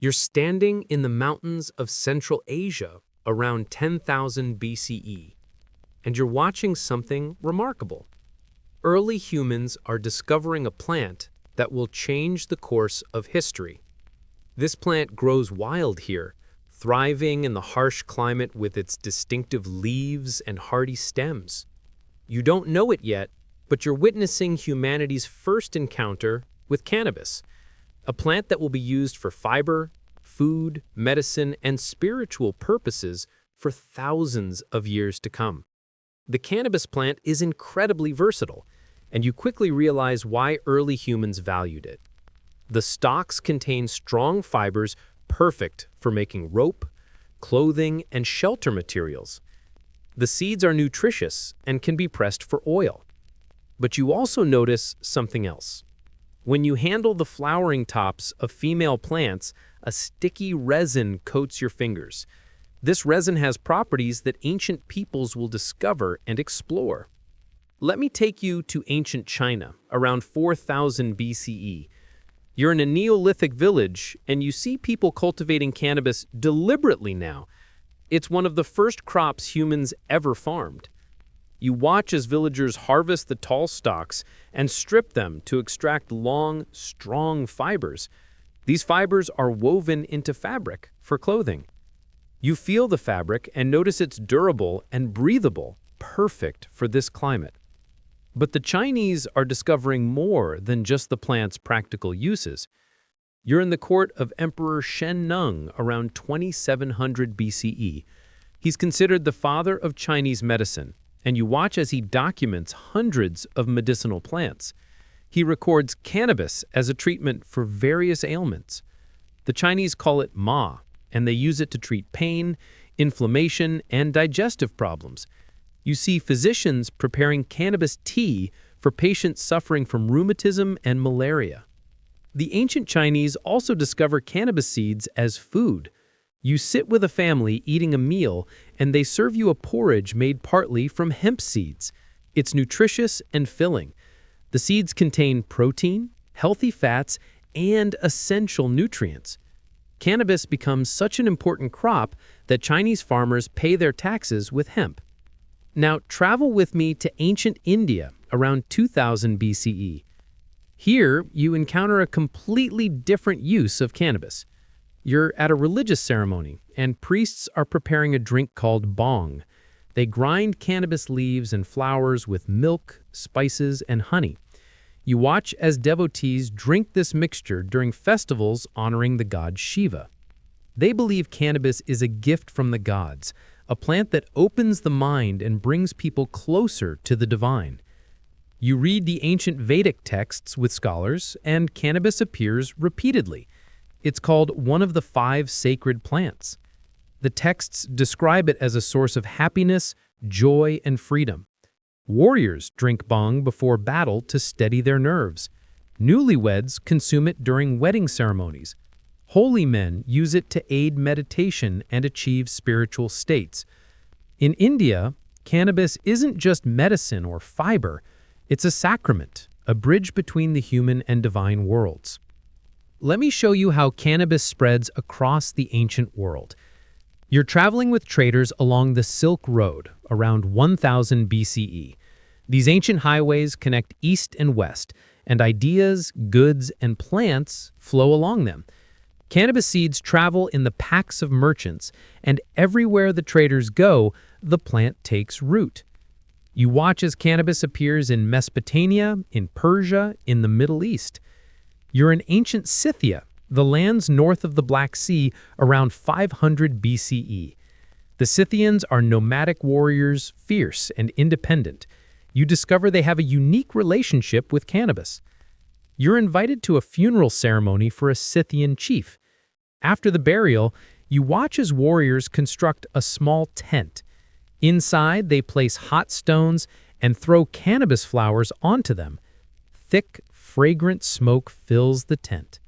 You're standing in the mountains of Central Asia around 10,000 BCE, and you're watching something remarkable. Early humans are discovering a plant that will change the course of history. This plant grows wild here, thriving in the harsh climate with its distinctive leaves and hardy stems. You don't know it yet, but you're witnessing humanity's first encounter with cannabis, a plant that will be used for fiber, food, medicine, and spiritual purposes for thousands of years to come. The cannabis plant is incredibly versatile, and you quickly realize why early humans valued it. The stalks contain strong fibers perfect for making rope, clothing, and shelter materials. The seeds are nutritious and can be pressed for oil. But you also notice something else. When you handle the flowering tops of female plants, a sticky resin coats your fingers. This resin has properties that ancient peoples will discover and explore. Let me take you to ancient China, around 4000 BCE. You're in a Neolithic village, and you see people cultivating cannabis deliberately now. It's one of the first crops humans ever farmed. You watch as villagers harvest the tall stalks and strip them to extract long, strong fibers. These fibers are woven into fabric for clothing. You feel the fabric and notice it's durable and breathable, perfect for this climate. But the Chinese are discovering more than just the plant's practical uses. You're in the court of Emperor Shen Nung around 2700 BCE. He's considered the father of Chinese medicine, and you watch as he documents hundreds of medicinal plants. He records cannabis as a treatment for various ailments. The Chinese call it ma, and they use it to treat pain, inflammation, and digestive problems. You see physicians preparing cannabis tea for patients suffering from rheumatism and malaria. The ancient Chinese also discover cannabis seeds as food. You sit with a family eating a meal, and they serve you a porridge made partly from hemp seeds. It's nutritious and filling. The seeds contain protein, healthy fats, and essential nutrients. Cannabis becomes such an important crop that Chinese farmers pay their taxes with hemp. Now, travel with me to ancient India around 2000 BCE. Here, you encounter a completely different use of cannabis. You're at a religious ceremony, and priests are preparing a drink called bong. They grind cannabis leaves and flowers with milk, spices, and honey. You watch as devotees drink this mixture during festivals honoring the god Shiva. They believe cannabis is a gift from the gods, a plant that opens the mind and brings people closer to the divine. You read the ancient Vedic texts with scholars, and cannabis appears repeatedly. It's called one of the 5 sacred plants. The texts describe it as a source of happiness, joy, and freedom. Warriors drink bong before battle to steady their nerves. Newlyweds consume it during wedding ceremonies. Holy men use it to aid meditation and achieve spiritual states. In India, cannabis isn't just medicine or fiber. It's a sacrament, a bridge between the human and divine worlds. Let me show you how cannabis spreads across the ancient world. You're traveling with traders along the Silk Road around 1000 BCE. These ancient highways connect east and west, and ideas, goods, and plants flow along them. Cannabis seeds travel in the packs of merchants, and everywhere the traders go, the plant takes root. You watch as cannabis appears in Mesopotamia, in Persia, in the Middle East. You're in ancient Scythia, the lands north of the Black Sea, around 500 BCE. The Scythians are nomadic warriors, fierce and independent. You discover they have a unique relationship with cannabis. You're invited to a funeral ceremony for a Scythian chief. After the burial, you watch as warriors construct a small tent. Inside, they place hot stones and throw cannabis flowers onto them. Thick, fragrant smoke fills the tent.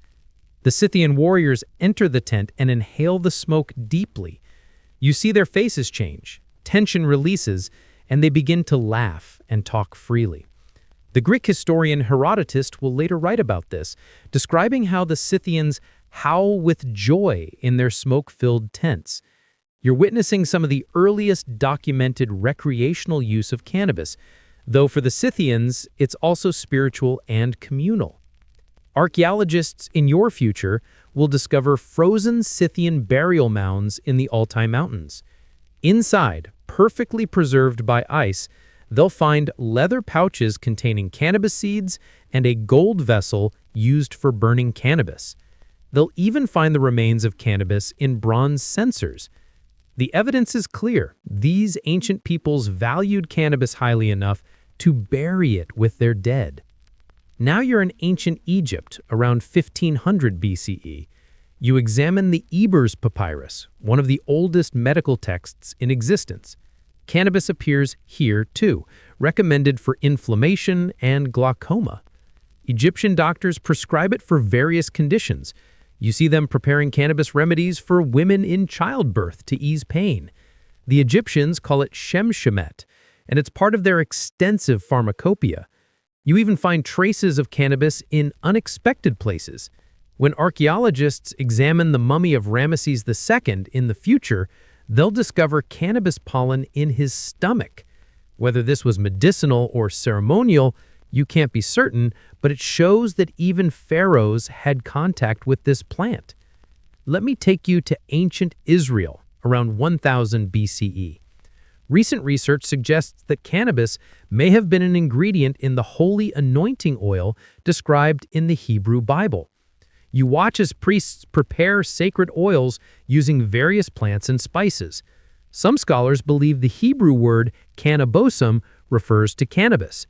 The Scythian warriors enter the tent and inhale the smoke deeply. You see their faces change, tension releases, and they begin to laugh and talk freely. The Greek historian Herodotus will later write about this, describing how the Scythians howl with joy in their smoke-filled tents. You're witnessing some of the earliest documented recreational use of cannabis, though for the Scythians, it's also spiritual and communal. Archaeologists in your future will discover frozen Scythian burial mounds in the Altai Mountains. Inside, perfectly preserved by ice, they'll find leather pouches containing cannabis seeds and a gold vessel used for burning cannabis. They'll even find the remains of cannabis in bronze censers. The evidence is clear. These ancient peoples valued cannabis highly enough to bury it with their dead. Now you're in ancient Egypt, around 1500 BCE. You examine the Ebers Papyrus, one of the oldest medical texts in existence. Cannabis appears here too, recommended for inflammation and glaucoma. Egyptian doctors prescribe it for various conditions. You see them preparing cannabis remedies for women in childbirth to ease pain. The Egyptians call it shemshemet, and it's part of their extensive pharmacopoeia. You even find traces of cannabis in unexpected places. When archaeologists examine the mummy of Ramesses II in the future, they'll discover cannabis pollen in his stomach. Whether this was medicinal or ceremonial, you can't be certain, but it shows that even pharaohs had contact with this plant. Let me take you to ancient Israel, around 1000 BCE. Recent research suggests that cannabis may have been an ingredient in the holy anointing oil described in the Hebrew Bible. You watch as priests prepare sacred oils using various plants and spices. Some scholars believe the Hebrew word cannabosum refers to cannabis.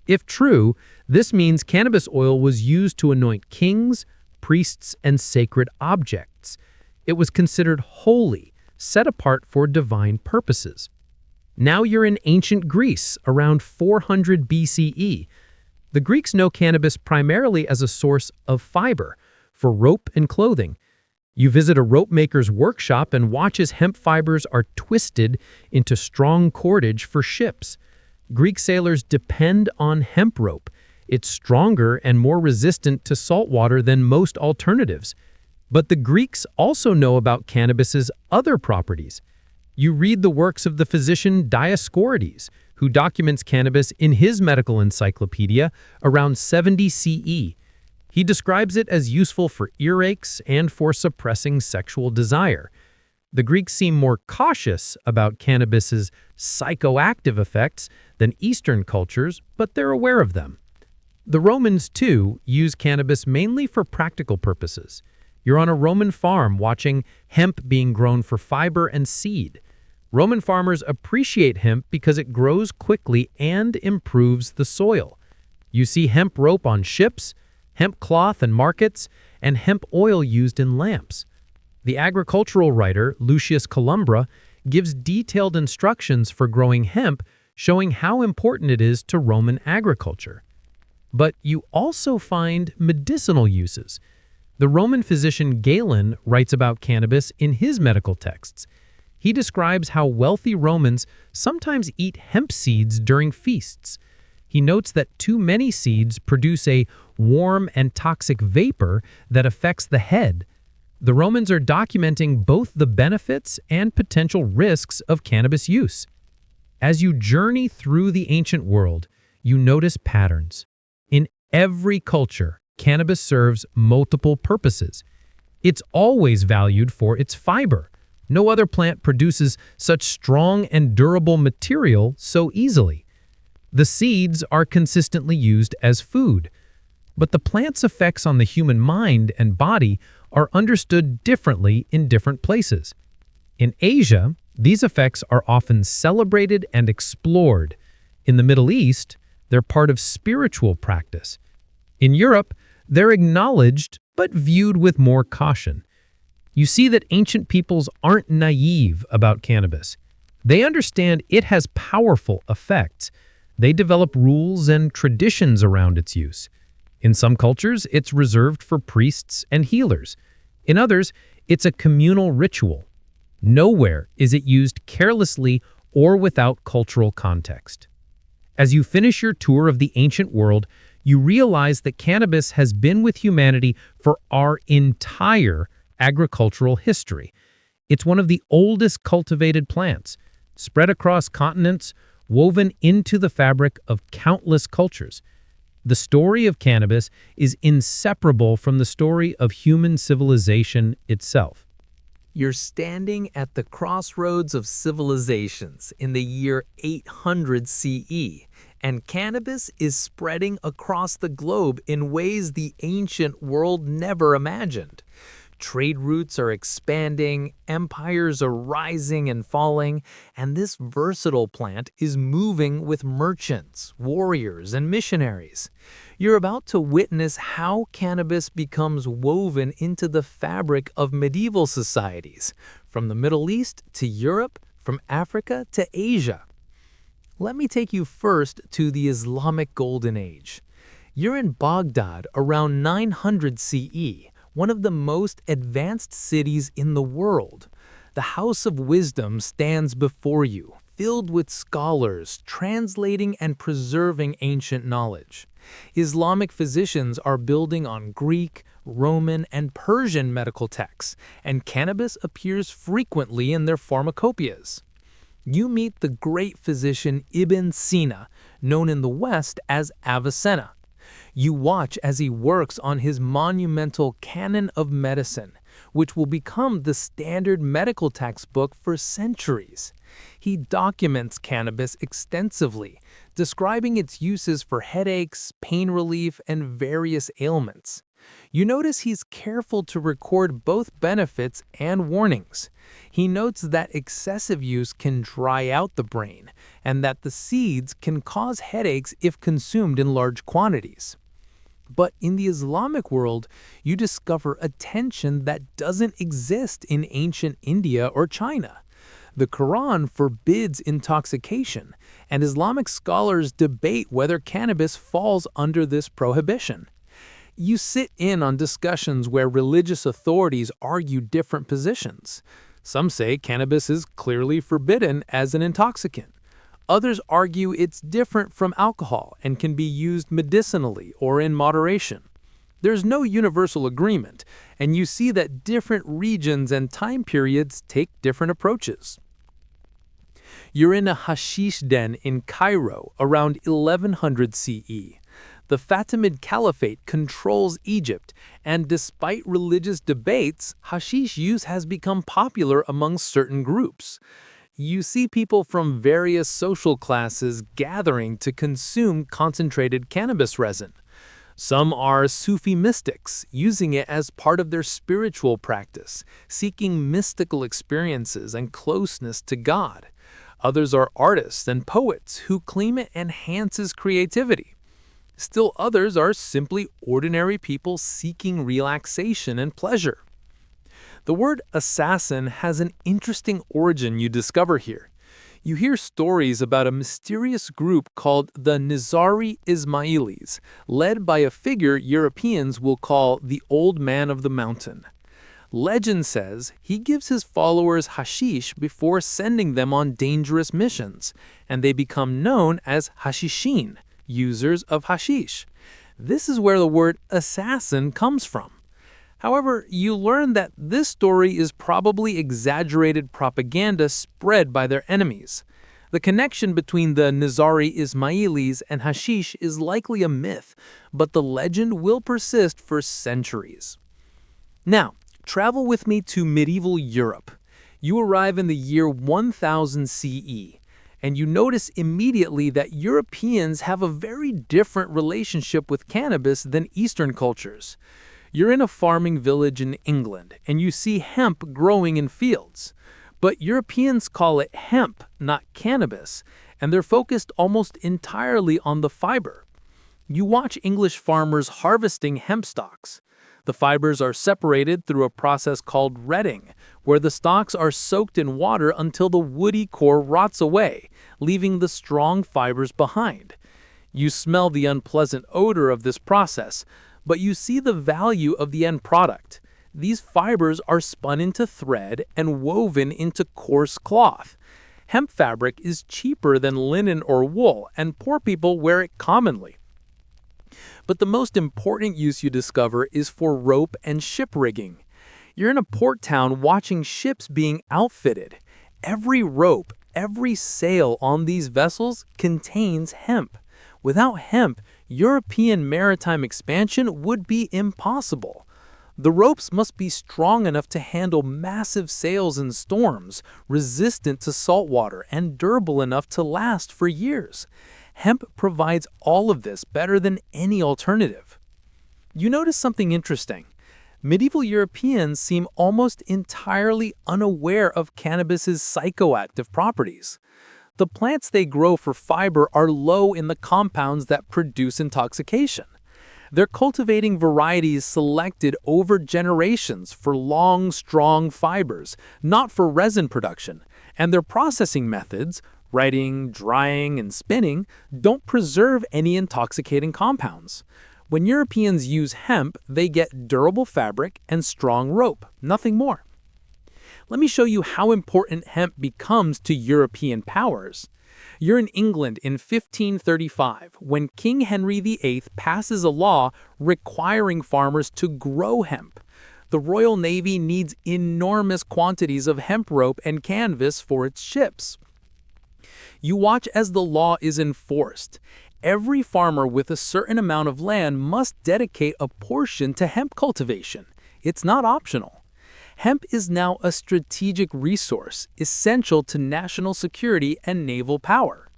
If true, this means cannabis oil was used to anoint kings, priests, and sacred objects. It was considered holy, set apart for divine purposes. Now you're in ancient Greece, around 400 BCE. The Greeks know cannabis primarily as a source of fiber for rope and clothing. You visit a rope maker's workshop and watch as hemp fibers are twisted into strong cordage for ships. Greek sailors depend on hemp rope. It's stronger and more resistant to salt water than most alternatives. But the Greeks also know about cannabis's other properties. You read the works of the physician Dioscorides, who documents cannabis in his medical encyclopedia around 70 CE. He describes it as useful for earaches and for suppressing sexual desire. The Greeks seem more cautious about cannabis's psychoactive effects than Eastern cultures, but they're aware of them. The Romans, too, use cannabis mainly for practical purposes. You're on a Roman farm watching hemp being grown for fiber and seed. Roman farmers appreciate hemp because it grows quickly and improves the soil. You see hemp rope on ships, hemp cloth in markets, and hemp oil used in lamps. The agricultural writer Lucius Columbra gives detailed instructions for growing hemp, showing how important it is to Roman agriculture. But you also find medicinal uses. The Roman physician Galen writes about cannabis in his medical texts. He describes how wealthy Romans sometimes eat hemp seeds during feasts. He notes that too many seeds produce a warm and toxic vapor that affects the head. The Romans are documenting both the benefits and potential risks of cannabis use. As you journey through the ancient world, you notice patterns. In every culture, cannabis serves multiple purposes. It's always valued for its fiber. No other plant produces such strong and durable material so easily. The seeds are consistently used as food, but the plant's effects on the human mind and body are understood differently in different places. In Asia, these effects are often celebrated and explored. In the Middle East, they're part of spiritual practice. In Europe, they're acknowledged but viewed with more caution. You see that ancient peoples aren't naive about cannabis. They understand it has powerful effects. They develop rules and traditions around its use. In some cultures, it's reserved for priests and healers. In others, it's a communal ritual. Nowhere is it used carelessly or without cultural context. As you finish your tour of the ancient world, you realize that cannabis has been with humanity for our entire agricultural history. It's one of the oldest cultivated plants, spread across continents, woven into the fabric of countless cultures. The story of cannabis is inseparable from the story of human civilization itself. You're standing at the crossroads of civilizations in the year 800 CE, and cannabis is spreading across the globe in ways the ancient world never imagined. Trade routes are expanding, empires are rising and falling, and this versatile plant is moving with merchants, warriors, and missionaries. You're about to witness how cannabis becomes woven into the fabric of medieval societies, from the Middle East to Europe, from Africa to Asia. Let me take you first to the Islamic Golden Age. You're in Baghdad around 900 CE, one of the most advanced cities in the world. The House of Wisdom stands before you, filled with scholars translating and preserving ancient knowledge. Islamic physicians are building on Greek, Roman, and Persian medical texts, and cannabis appears frequently in their pharmacopoeias. You meet the great physician Ibn Sina, known in the West as Avicenna. You watch as he works on his monumental Canon of Medicine, which will become the standard medical textbook for centuries. He documents cannabis extensively, describing its uses for headaches, pain relief, and various ailments. You notice he's careful to record both benefits and warnings. He notes that excessive use can dry out the brain, and that the seeds can cause headaches if consumed in large quantities. But in the Islamic world, you discover a tension that doesn't exist in ancient India or China. The Quran forbids intoxication, and Islamic scholars debate whether cannabis falls under this prohibition. You sit in on discussions where religious authorities argue different positions. Some say cannabis is clearly forbidden as an intoxicant. Others argue it's different from alcohol and can be used medicinally or in moderation. There's no universal agreement, and you see that different regions and time periods take different approaches. You're in a hashish den in Cairo around 1100 CE. The Fatimid Caliphate controls Egypt, and despite religious debates, hashish use has become popular among certain groups. You see people from various social classes gathering to consume concentrated cannabis resin. Some are Sufi mystics, using it as part of their spiritual practice, seeking mystical experiences and closeness to God. Others are artists and poets who claim it enhances creativity. Still others are simply ordinary people seeking relaxation and pleasure. The word assassin has an interesting origin you discover here. You hear stories about a mysterious group called the Nizari Ismailis, led by a figure Europeans will call the Old Man of the Mountain. Legend says he gives his followers hashish before sending them on dangerous missions, and they become known as hashishin, users of hashish. This is where the word assassin comes from. However, you learn that this story is probably exaggerated propaganda spread by their enemies. The connection between the Nizari Ismailis and hashish is likely a myth, but the legend will persist for centuries. Now, travel with me to medieval Europe. You arrive in the year 1000 CE, and you notice immediately that Europeans have a very different relationship with cannabis than Eastern cultures. You're in a farming village in England, and you see hemp growing in fields. But Europeans call it hemp, not cannabis, and they're focused almost entirely on the fiber. You watch English farmers harvesting hemp stalks. The fibers are separated through a process called retting, where the stalks are soaked in water until the woody core rots away, leaving the strong fibers behind. You smell the unpleasant odor of this process, but you see the value of the end product. These fibers are spun into thread and woven into coarse cloth. Hemp fabric is cheaper than linen or wool, and poor people wear it commonly. But the most important use you discover is for rope and ship rigging. You're in a port town watching ships being outfitted. Every rope, every sail on these vessels contains hemp. Without hemp, European maritime expansion would be impossible. The ropes must be strong enough to handle massive sails and storms, resistant to salt water, and durable enough to last for years. Hemp provides all of this better than any alternative. You notice something interesting. Medieval Europeans seem almost entirely unaware of cannabis's psychoactive properties. The plants they grow for fiber are low in the compounds that produce intoxication. They're cultivating varieties selected over generations for long, strong fibers, not for resin production, and their processing methods, writing, drying, and spinning, don't preserve any intoxicating compounds. When Europeans use hemp, they get durable fabric and strong rope, nothing more. Let me show you how important hemp becomes to European powers. You're in England in 1535 when King Henry VIII passes a law requiring farmers to grow hemp. The Royal Navy needs enormous quantities of hemp rope and canvas for its ships. You watch as the law is enforced. Every farmer with a certain amount of land must dedicate a portion to hemp cultivation. It's not optional. Hemp is now a strategic resource, essential to national security and naval power.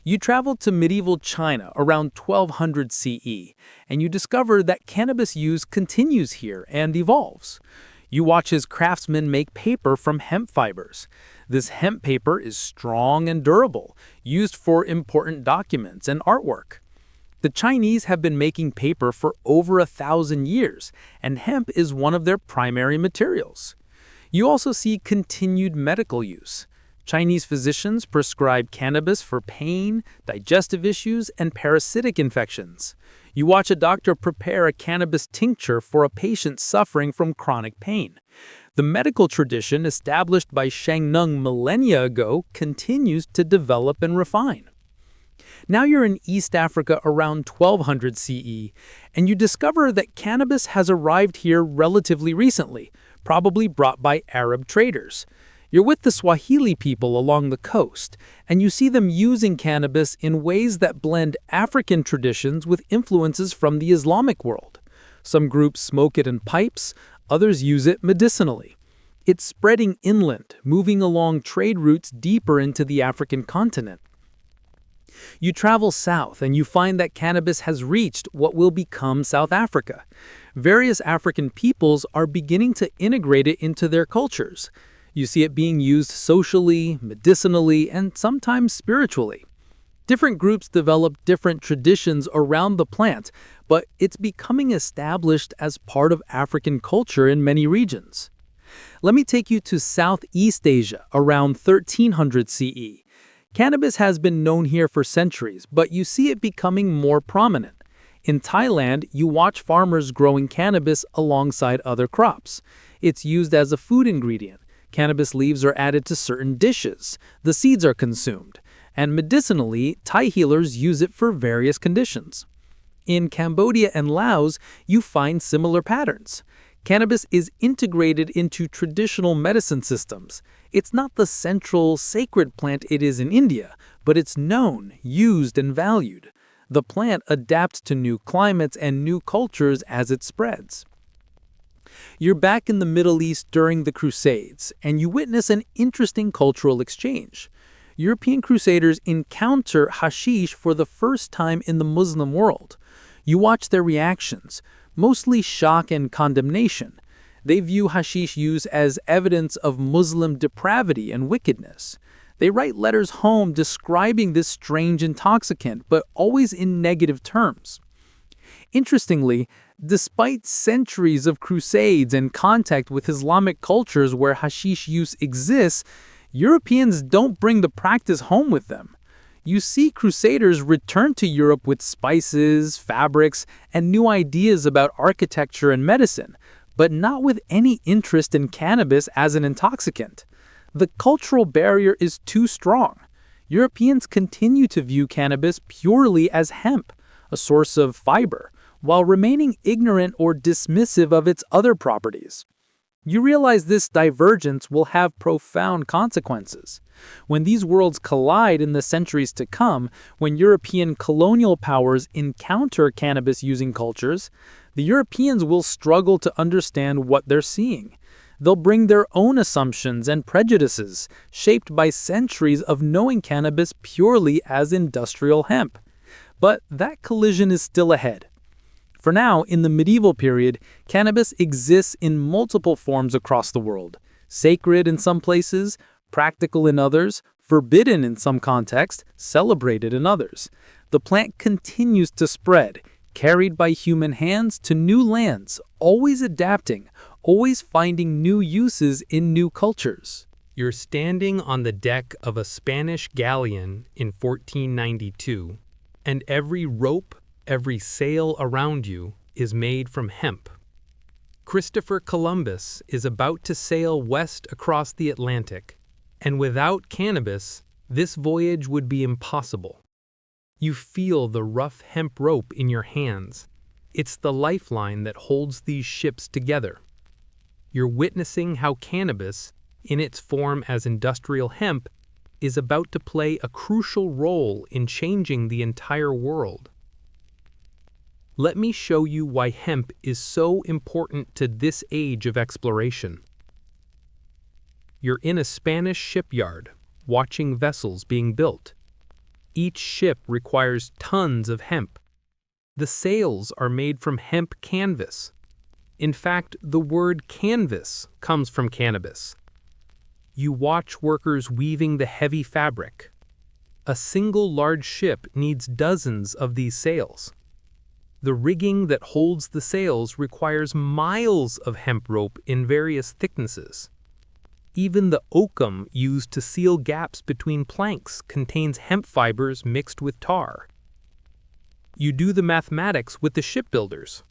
You travel to medieval China around 1200 CE, and you discover that cannabis use continues here and evolves. You watch as craftsmen make paper from hemp fibers. This hemp paper is strong and durable, used for important documents and artwork. The Chinese have been making paper for over 1,000 years, and hemp is one of their primary materials. You also see continued medical use. Chinese physicians prescribe cannabis for pain, digestive issues, and parasitic infections. You watch a doctor prepare a cannabis tincture for a patient suffering from chronic pain. The medical tradition established by Shangnung millennia ago continues to develop and refine. Now you're in East Africa around 1200 CE, and you discover that cannabis has arrived here relatively recently, probably brought by Arab traders. You're with the Swahili people along the coast, and you see them using cannabis in ways that blend African traditions with influences from the Islamic world. Some groups smoke it in pipes, others use it medicinally. It's spreading inland, moving along trade routes deeper into the African continent. You travel south and you find that cannabis has reached what will become South Africa. Various African peoples are beginning to integrate it into their cultures. You see it being used socially, medicinally, and sometimes spiritually. Different groups develop different traditions around the plant, but it's becoming established as part of African culture in many regions. Let me take you to Southeast Asia around 1300 CE. Cannabis has been known here for centuries, but you see it becoming more prominent. In Thailand, you watch farmers growing cannabis alongside other crops. It's used as a food ingredient. Cannabis leaves are added to certain dishes. The seeds are consumed. And medicinally, Thai healers use it for various conditions. In Cambodia and Laos, you find similar patterns. Cannabis is integrated into traditional medicine systems. It's not the central, sacred plant it is in India, but it's known, used, and valued. The plant adapts to new climates and new cultures as it spreads. You're back in the Middle East during the Crusades, and you witness an interesting cultural exchange. European crusaders encounter hashish for the first time in the Muslim world. You watch their reactions, mostly shock and condemnation. They view hashish use as evidence of Muslim depravity and wickedness. They write letters home describing this strange intoxicant, but always in negative terms. Interestingly, despite centuries of crusades and contact with Islamic cultures where hashish use exists, Europeans don't bring the practice home with them. You see crusaders return to Europe with spices, fabrics, and new ideas about architecture and medicine, but not with any interest in cannabis as an intoxicant. The cultural barrier is too strong. Europeans continue to view cannabis purely as hemp, a source of fiber, while remaining ignorant or dismissive of its other properties. You realize this divergence will have profound consequences. When these worlds collide in the centuries to come, when European colonial powers encounter cannabis-using cultures, the Europeans will struggle to understand what they're seeing. They'll bring their own assumptions and prejudices, shaped by centuries of knowing cannabis purely as industrial hemp. But that collision is still ahead. For now, in the medieval period, cannabis exists in multiple forms across the world. Sacred in some places, practical in others, forbidden in some contexts, celebrated in others. The plant continues to spread, carried by human hands to new lands, always adapting, always finding new uses in new cultures. You're standing on the deck of a Spanish galleon in 1492, and every rope, every sail around you is made from hemp. Christopher Columbus is about to sail west across the Atlantic, and without cannabis, this voyage would be impossible. You feel the rough hemp rope in your hands. It's the lifeline that holds these ships together. You're witnessing how cannabis, in its form as industrial hemp, is about to play a crucial role in changing the entire world. Let me show you why hemp is so important to this age of exploration. You're in a Spanish shipyard, watching vessels being built. Each ship requires tons of hemp. The sails are made from hemp canvas. In fact, the word canvas comes from cannabis. You watch workers weaving the heavy fabric. A single large ship needs dozens of these sails. The rigging that holds the sails requires miles of hemp rope in various thicknesses. Even the oakum used to seal gaps between planks contains hemp fibers mixed with tar. You do the mathematics with the shipbuilders.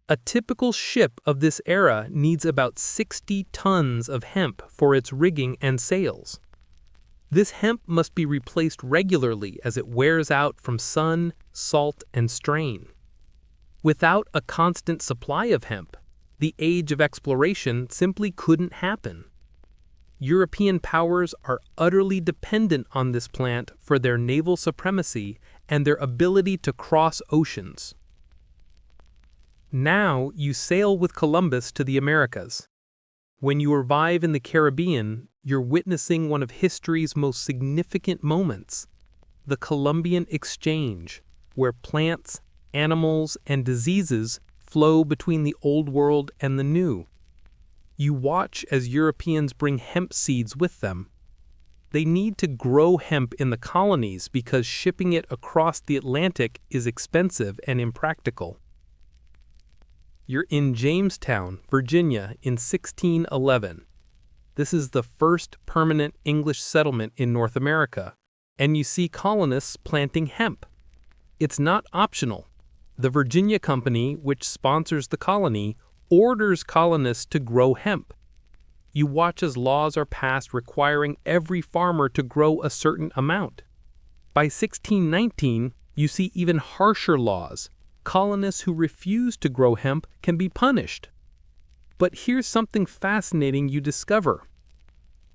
A typical ship of this era needs about 60 tons of hemp for its rigging and sails. This hemp must be replaced regularly as it wears out from sun, salt, and strain. Without a constant supply of hemp, the age of exploration simply couldn't happen. European powers are utterly dependent on this plant for their naval supremacy and their ability to cross oceans. Now you sail with Columbus to the Americas. When you arrive in the Caribbean, you're witnessing one of history's most significant moments, the Columbian Exchange, where plants, animals, and diseases flow between the Old World and the New. You watch as Europeans bring hemp seeds with them. They need to grow hemp in the colonies because shipping it across the Atlantic is expensive and impractical. You're in Jamestown, Virginia in 1611. This is the first permanent English settlement in North America, and you see colonists planting hemp. It's not optional. The Virginia Company, which sponsors the colony, orders colonists to grow hemp. You watch as laws are passed requiring every farmer to grow a certain amount. By 1619, you see even harsher laws. Colonists who refuse to grow hemp can be punished. But here's something fascinating you discover.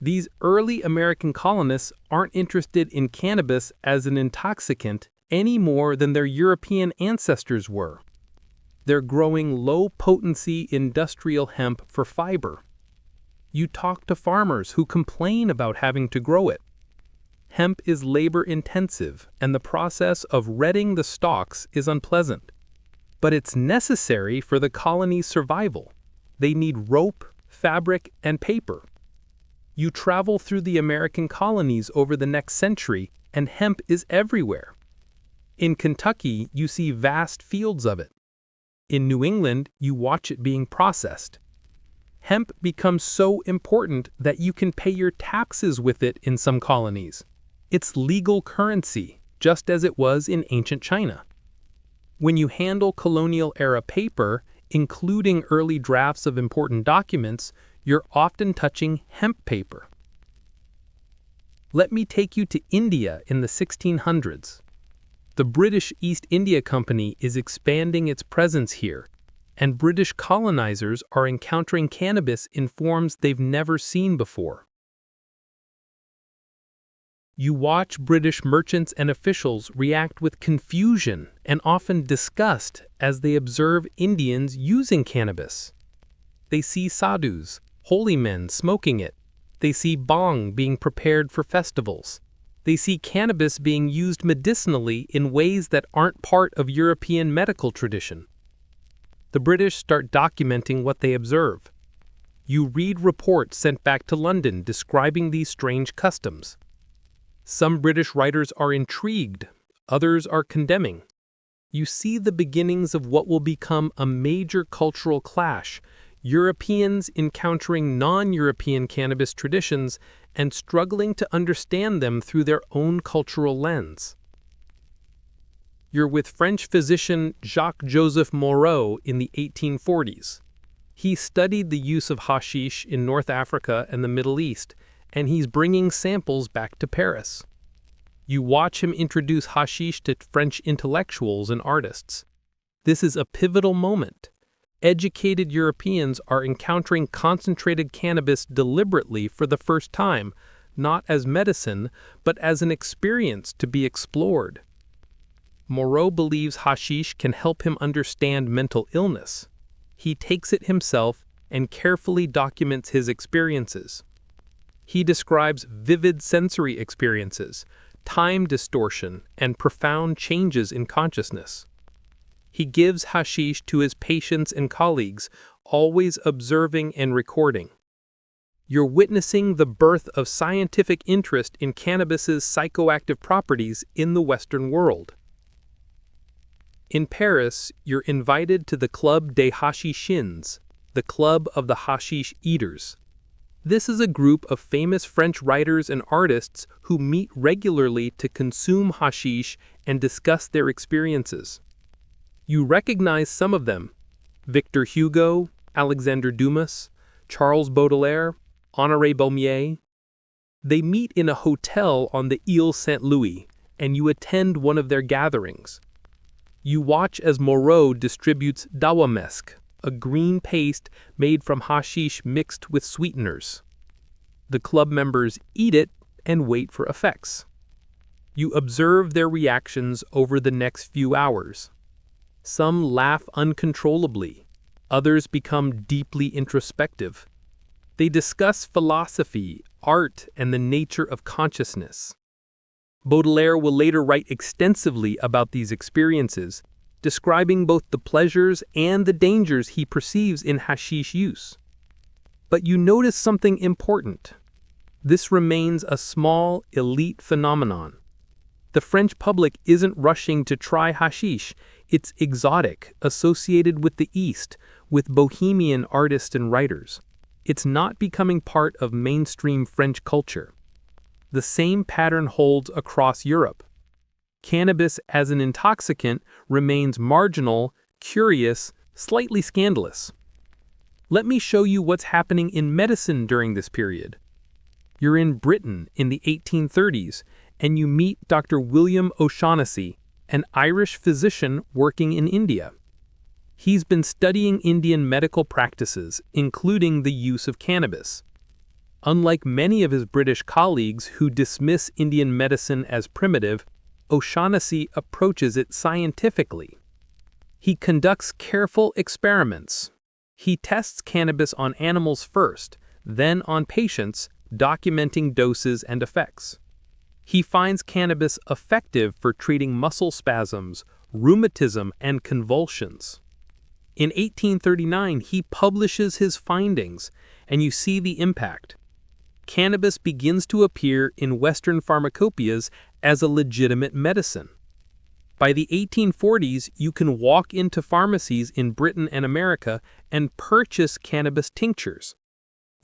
These early American colonists aren't interested in cannabis as an intoxicant any more than their European ancestors were. They're growing low-potency industrial hemp for fiber. You talk to farmers who complain about having to grow it. Hemp is labor-intensive, and the process of retting the stalks is unpleasant. But it's necessary for the colony's survival. They need rope, fabric, and paper. You travel through the American colonies over the next century, and hemp is everywhere. In Kentucky, you see vast fields of it. In New England, you watch it being processed. Hemp becomes so important that you can pay your taxes with it in some colonies. It's legal currency, just as it was in ancient China. When you handle colonial-era paper, including early drafts of important documents, you're often touching hemp paper. Let me take you to India in the 1600s. The British East India Company is expanding its presence here, and British colonizers are encountering cannabis in forms they've never seen before. You watch British merchants and officials react with confusion and often disgust as they observe Indians using cannabis. They see sadhus, holy men, smoking it. They see bhang being prepared for festivals. They see cannabis being used medicinally in ways that aren't part of European medical tradition. The British start documenting what they observe. You read reports sent back to London describing these strange customs. Some British writers are intrigued, others are condemning. You see the beginnings of what will become a major cultural clash, Europeans encountering non-European cannabis traditions and struggling to understand them through their own cultural lens. You're with French physician Jacques-Joseph Moreau in the 1840s. He studied the use of hashish in North Africa and the Middle East, and he's bringing samples back to Paris. You watch him introduce hashish to French intellectuals and artists. This is a pivotal moment. Educated Europeans are encountering concentrated cannabis deliberately for the first time, not as medicine, but as an experience to be explored. Moreau believes hashish can help him understand mental illness. He takes it himself and carefully documents his experiences. He describes vivid sensory experiences, time distortion, and profound changes in consciousness. He gives hashish to his patients and colleagues, always observing and recording. You're witnessing the birth of scientific interest in cannabis's psychoactive properties in the Western world. In Paris, you're invited to the Club des Hachishins, the Club of the Hashish Eaters. This is a group of famous French writers and artists who meet regularly to consume hashish and discuss their experiences. You recognize some of them: Victor Hugo, Alexandre Dumas, Charles Baudelaire, Honoré Baumier. They meet in a hotel on the Ile Saint-Louis, and you attend one of their gatherings. You watch as Moreau distributes dawamesk, a green paste made from hashish mixed with sweeteners. The club members eat it and wait for effects. You observe their reactions over the next few hours. Some laugh uncontrollably, others become deeply introspective. They discuss philosophy, art, and the nature of consciousness. Baudelaire will later write extensively about these experiences, describing both the pleasures and the dangers he perceives in hashish use. But you notice something important. This remains a small, elite phenomenon. The French public isn't rushing to try hashish. It's exotic, associated with the East, with bohemian artists and writers. It's not becoming part of mainstream French culture. The same pattern holds across Europe. Cannabis as an intoxicant remains marginal, curious, slightly scandalous. Let me show you what's happening in medicine during this period. You're in Britain in the 1830s, and you meet Dr. William O'Shaughnessy, an Irish physician working in India. He's been studying Indian medical practices, including the use of cannabis. Unlike many of his British colleagues who dismiss Indian medicine as primitive, O'Shaughnessy approaches it scientifically. He conducts careful experiments. He tests cannabis on animals first, then on patients, documenting doses and effects. He finds cannabis effective for treating muscle spasms, rheumatism, and convulsions. In 1839, he publishes his findings, and you see the impact. Cannabis begins to appear in Western pharmacopoeias as a legitimate medicine. By the 1840s, you can walk into pharmacies in Britain and America and purchase cannabis tinctures.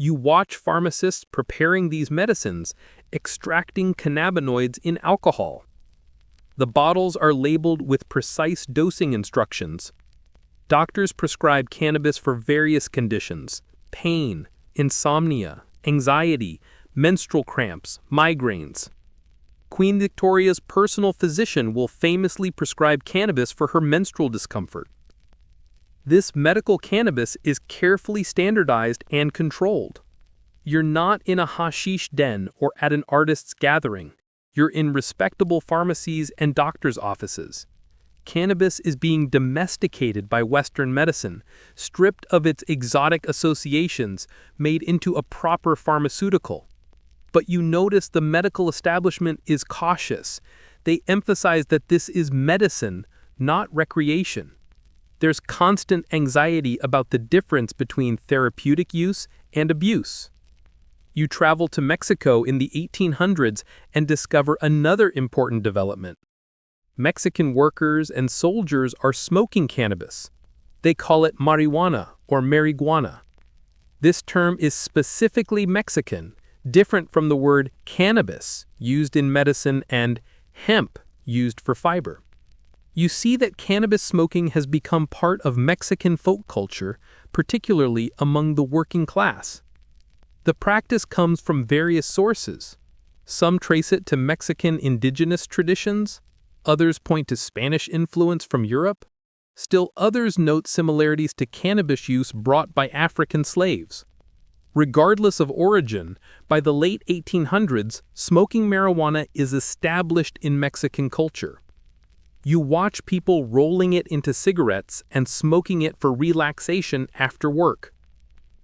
You watch pharmacists preparing these medicines, extracting cannabinoids in alcohol. The bottles are labeled with precise dosing instructions. Doctors prescribe cannabis for various conditions: pain, insomnia, anxiety, menstrual cramps, migraines. Queen Victoria's personal physician will famously prescribe cannabis for her menstrual discomfort. This medical cannabis is carefully standardized and controlled. You're not in a hashish den or at an artist's gathering. You're in respectable pharmacies and doctors' offices. Cannabis is being domesticated by Western medicine, stripped of its exotic associations, made into a proper pharmaceutical. But you notice the medical establishment is cautious. They emphasize that this is medicine, not recreation. There's constant anxiety about the difference between therapeutic use and abuse. You travel to Mexico in the 1800s and discover another important development. Mexican workers and soldiers are smoking cannabis. They call it marijuana or marijuana. This term is specifically Mexican, different from the word cannabis, used in medicine, and hemp, used for fiber. You see that cannabis smoking has become part of Mexican folk culture, particularly among the working class. The practice comes from various sources. Some trace it to Mexican indigenous traditions, others point to Spanish influence from Europe. Still others note similarities to cannabis use brought by African slaves. Regardless of origin, by the late 1800s, smoking marijuana is established in Mexican culture. You watch people rolling it into cigarettes and smoking it for relaxation after work.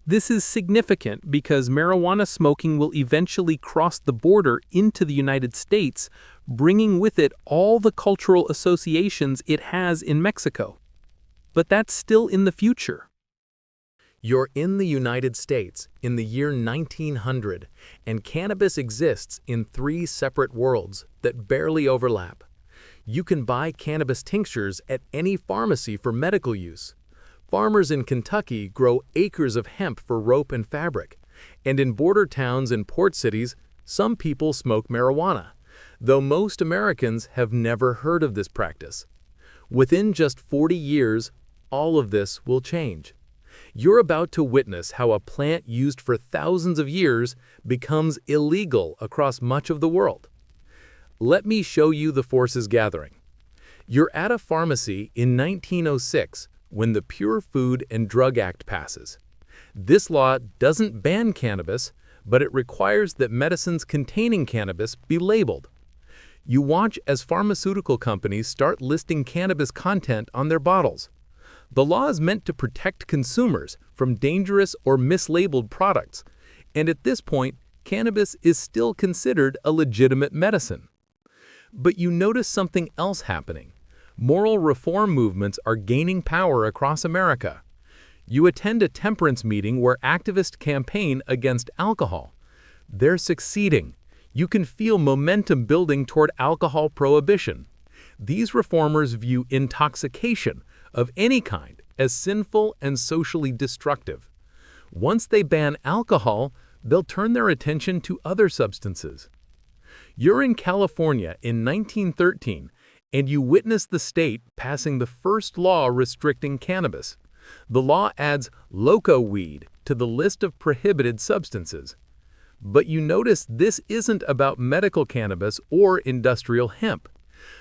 This is significant because marijuana smoking will eventually cross the border into the United States, bringing with it all the cultural associations it has in Mexico. But that's still in the future. You're in the United States in the year 1900, and cannabis exists in 3 separate worlds that barely overlap. You can buy cannabis tinctures at any pharmacy for medical use. Farmers in Kentucky grow acres of hemp for rope and fabric, and in border towns and port cities, some people smoke marijuana, though most Americans have never heard of this practice. Within just 40 years, all of this will change. You're about to witness how a plant used for thousands of years becomes illegal across much of the world. Let me show you the forces gathering. You're at a pharmacy in 1906 when the Pure Food and Drug Act passes. This law doesn't ban cannabis, but it requires that medicines containing cannabis be labeled. You watch as pharmaceutical companies start listing cannabis content on their bottles. The law is meant to protect consumers from dangerous or mislabeled products, and at this point, cannabis is still considered a legitimate medicine. But you notice something else happening. Moral reform movements are gaining power across America. You attend a temperance meeting where activists campaign against alcohol. They're succeeding. You can feel momentum building toward alcohol prohibition. These reformers view intoxication of any kind as sinful and socially destructive. Once they ban alcohol, they'll turn their attention to other substances. You're in California in 1913, and you witness the state passing the first law restricting cannabis. The law adds loco weed to the list of prohibited substances. But you notice this isn't about medical cannabis or industrial hemp.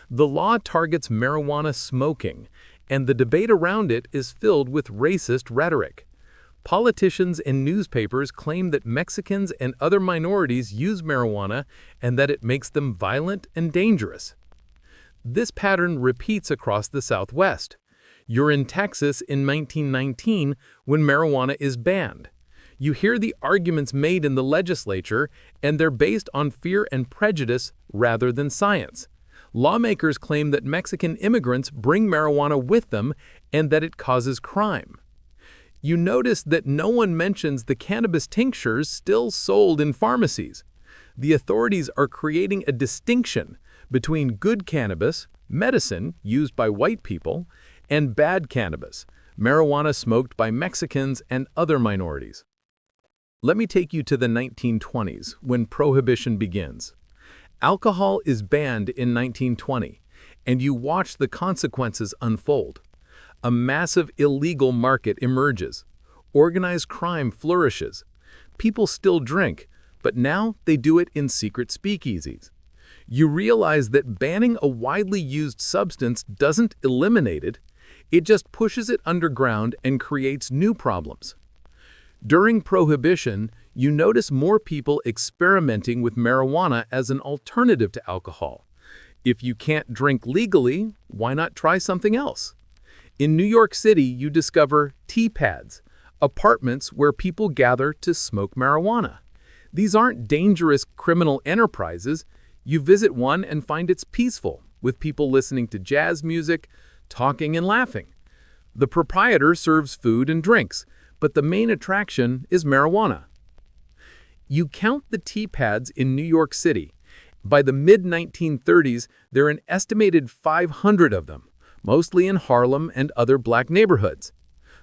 The law targets marijuana smoking, and the debate around it is filled with racist rhetoric. Politicians and newspapers claim that Mexicans and other minorities use marijuana and that it makes them violent and dangerous. This pattern repeats across the Southwest. You're in Texas in 1919 when marijuana is banned. You hear the arguments made in the legislature, and they're based on fear and prejudice rather than science. Lawmakers claim that Mexican immigrants bring marijuana with them and that it causes crime. You notice that no one mentions the cannabis tinctures still sold in pharmacies. The authorities are creating a distinction between good cannabis, medicine used by white people, and bad cannabis, marijuana smoked by Mexicans and other minorities. Let me take you to the 1920s, when prohibition begins. Alcohol is banned in 1920, and you watch the consequences unfold. A massive illegal market emerges. Organized crime flourishes. People still drink, but now they do it in secret speakeasies. You realize that banning a widely used substance doesn't eliminate it, it just pushes it underground and creates new problems. During Prohibition, you notice more people experimenting with marijuana as an alternative to alcohol. If you can't drink legally, why not try something else? In New York City, you discover tea pads, apartments where people gather to smoke marijuana. These aren't dangerous criminal enterprises. You visit one and find it's peaceful, with people listening to jazz music, talking and laughing. The proprietor serves food and drinks, but the main attraction is marijuana. You count the tea pads in New York City. By the mid-1930s, there are an estimated 500 of them, mostly in Harlem and other black neighborhoods.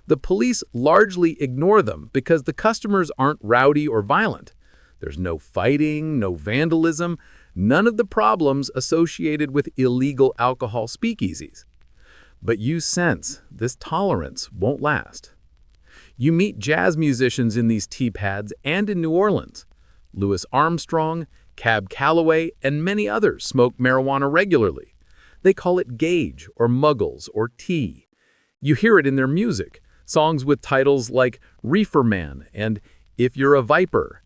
The police largely ignore them because the customers aren't rowdy or violent. There's no fighting, no vandalism, none of the problems associated with illegal alcohol speakeasies. But you sense this tolerance won't last. You meet jazz musicians in these tea pads and in New Orleans. Louis Armstrong, Cab Calloway, and many others smoke marijuana regularly. They call it gauge or muggles or tea. You hear it in their music, songs with titles like Reefer Man and If You're a Viper.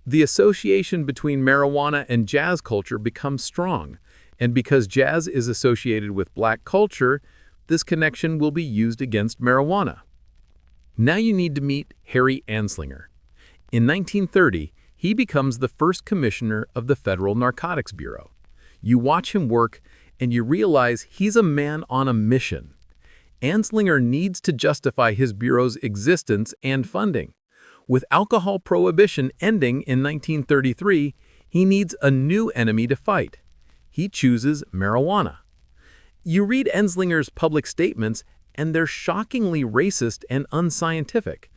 The association between marijuana and jazz culture becomes strong, and because jazz is associated with black culture, this connection will be used against marijuana. Now you need to meet Harry Anslinger. In 1930, he becomes the first commissioner of the Federal Narcotics Bureau. You watch him work, and you realize he's a man on a mission. Anslinger needs to justify his bureau's existence and funding. With alcohol prohibition ending in 1933, he needs a new enemy to fight. He chooses marijuana. You read Anslinger's public statements, and they're shockingly racist and unscientific.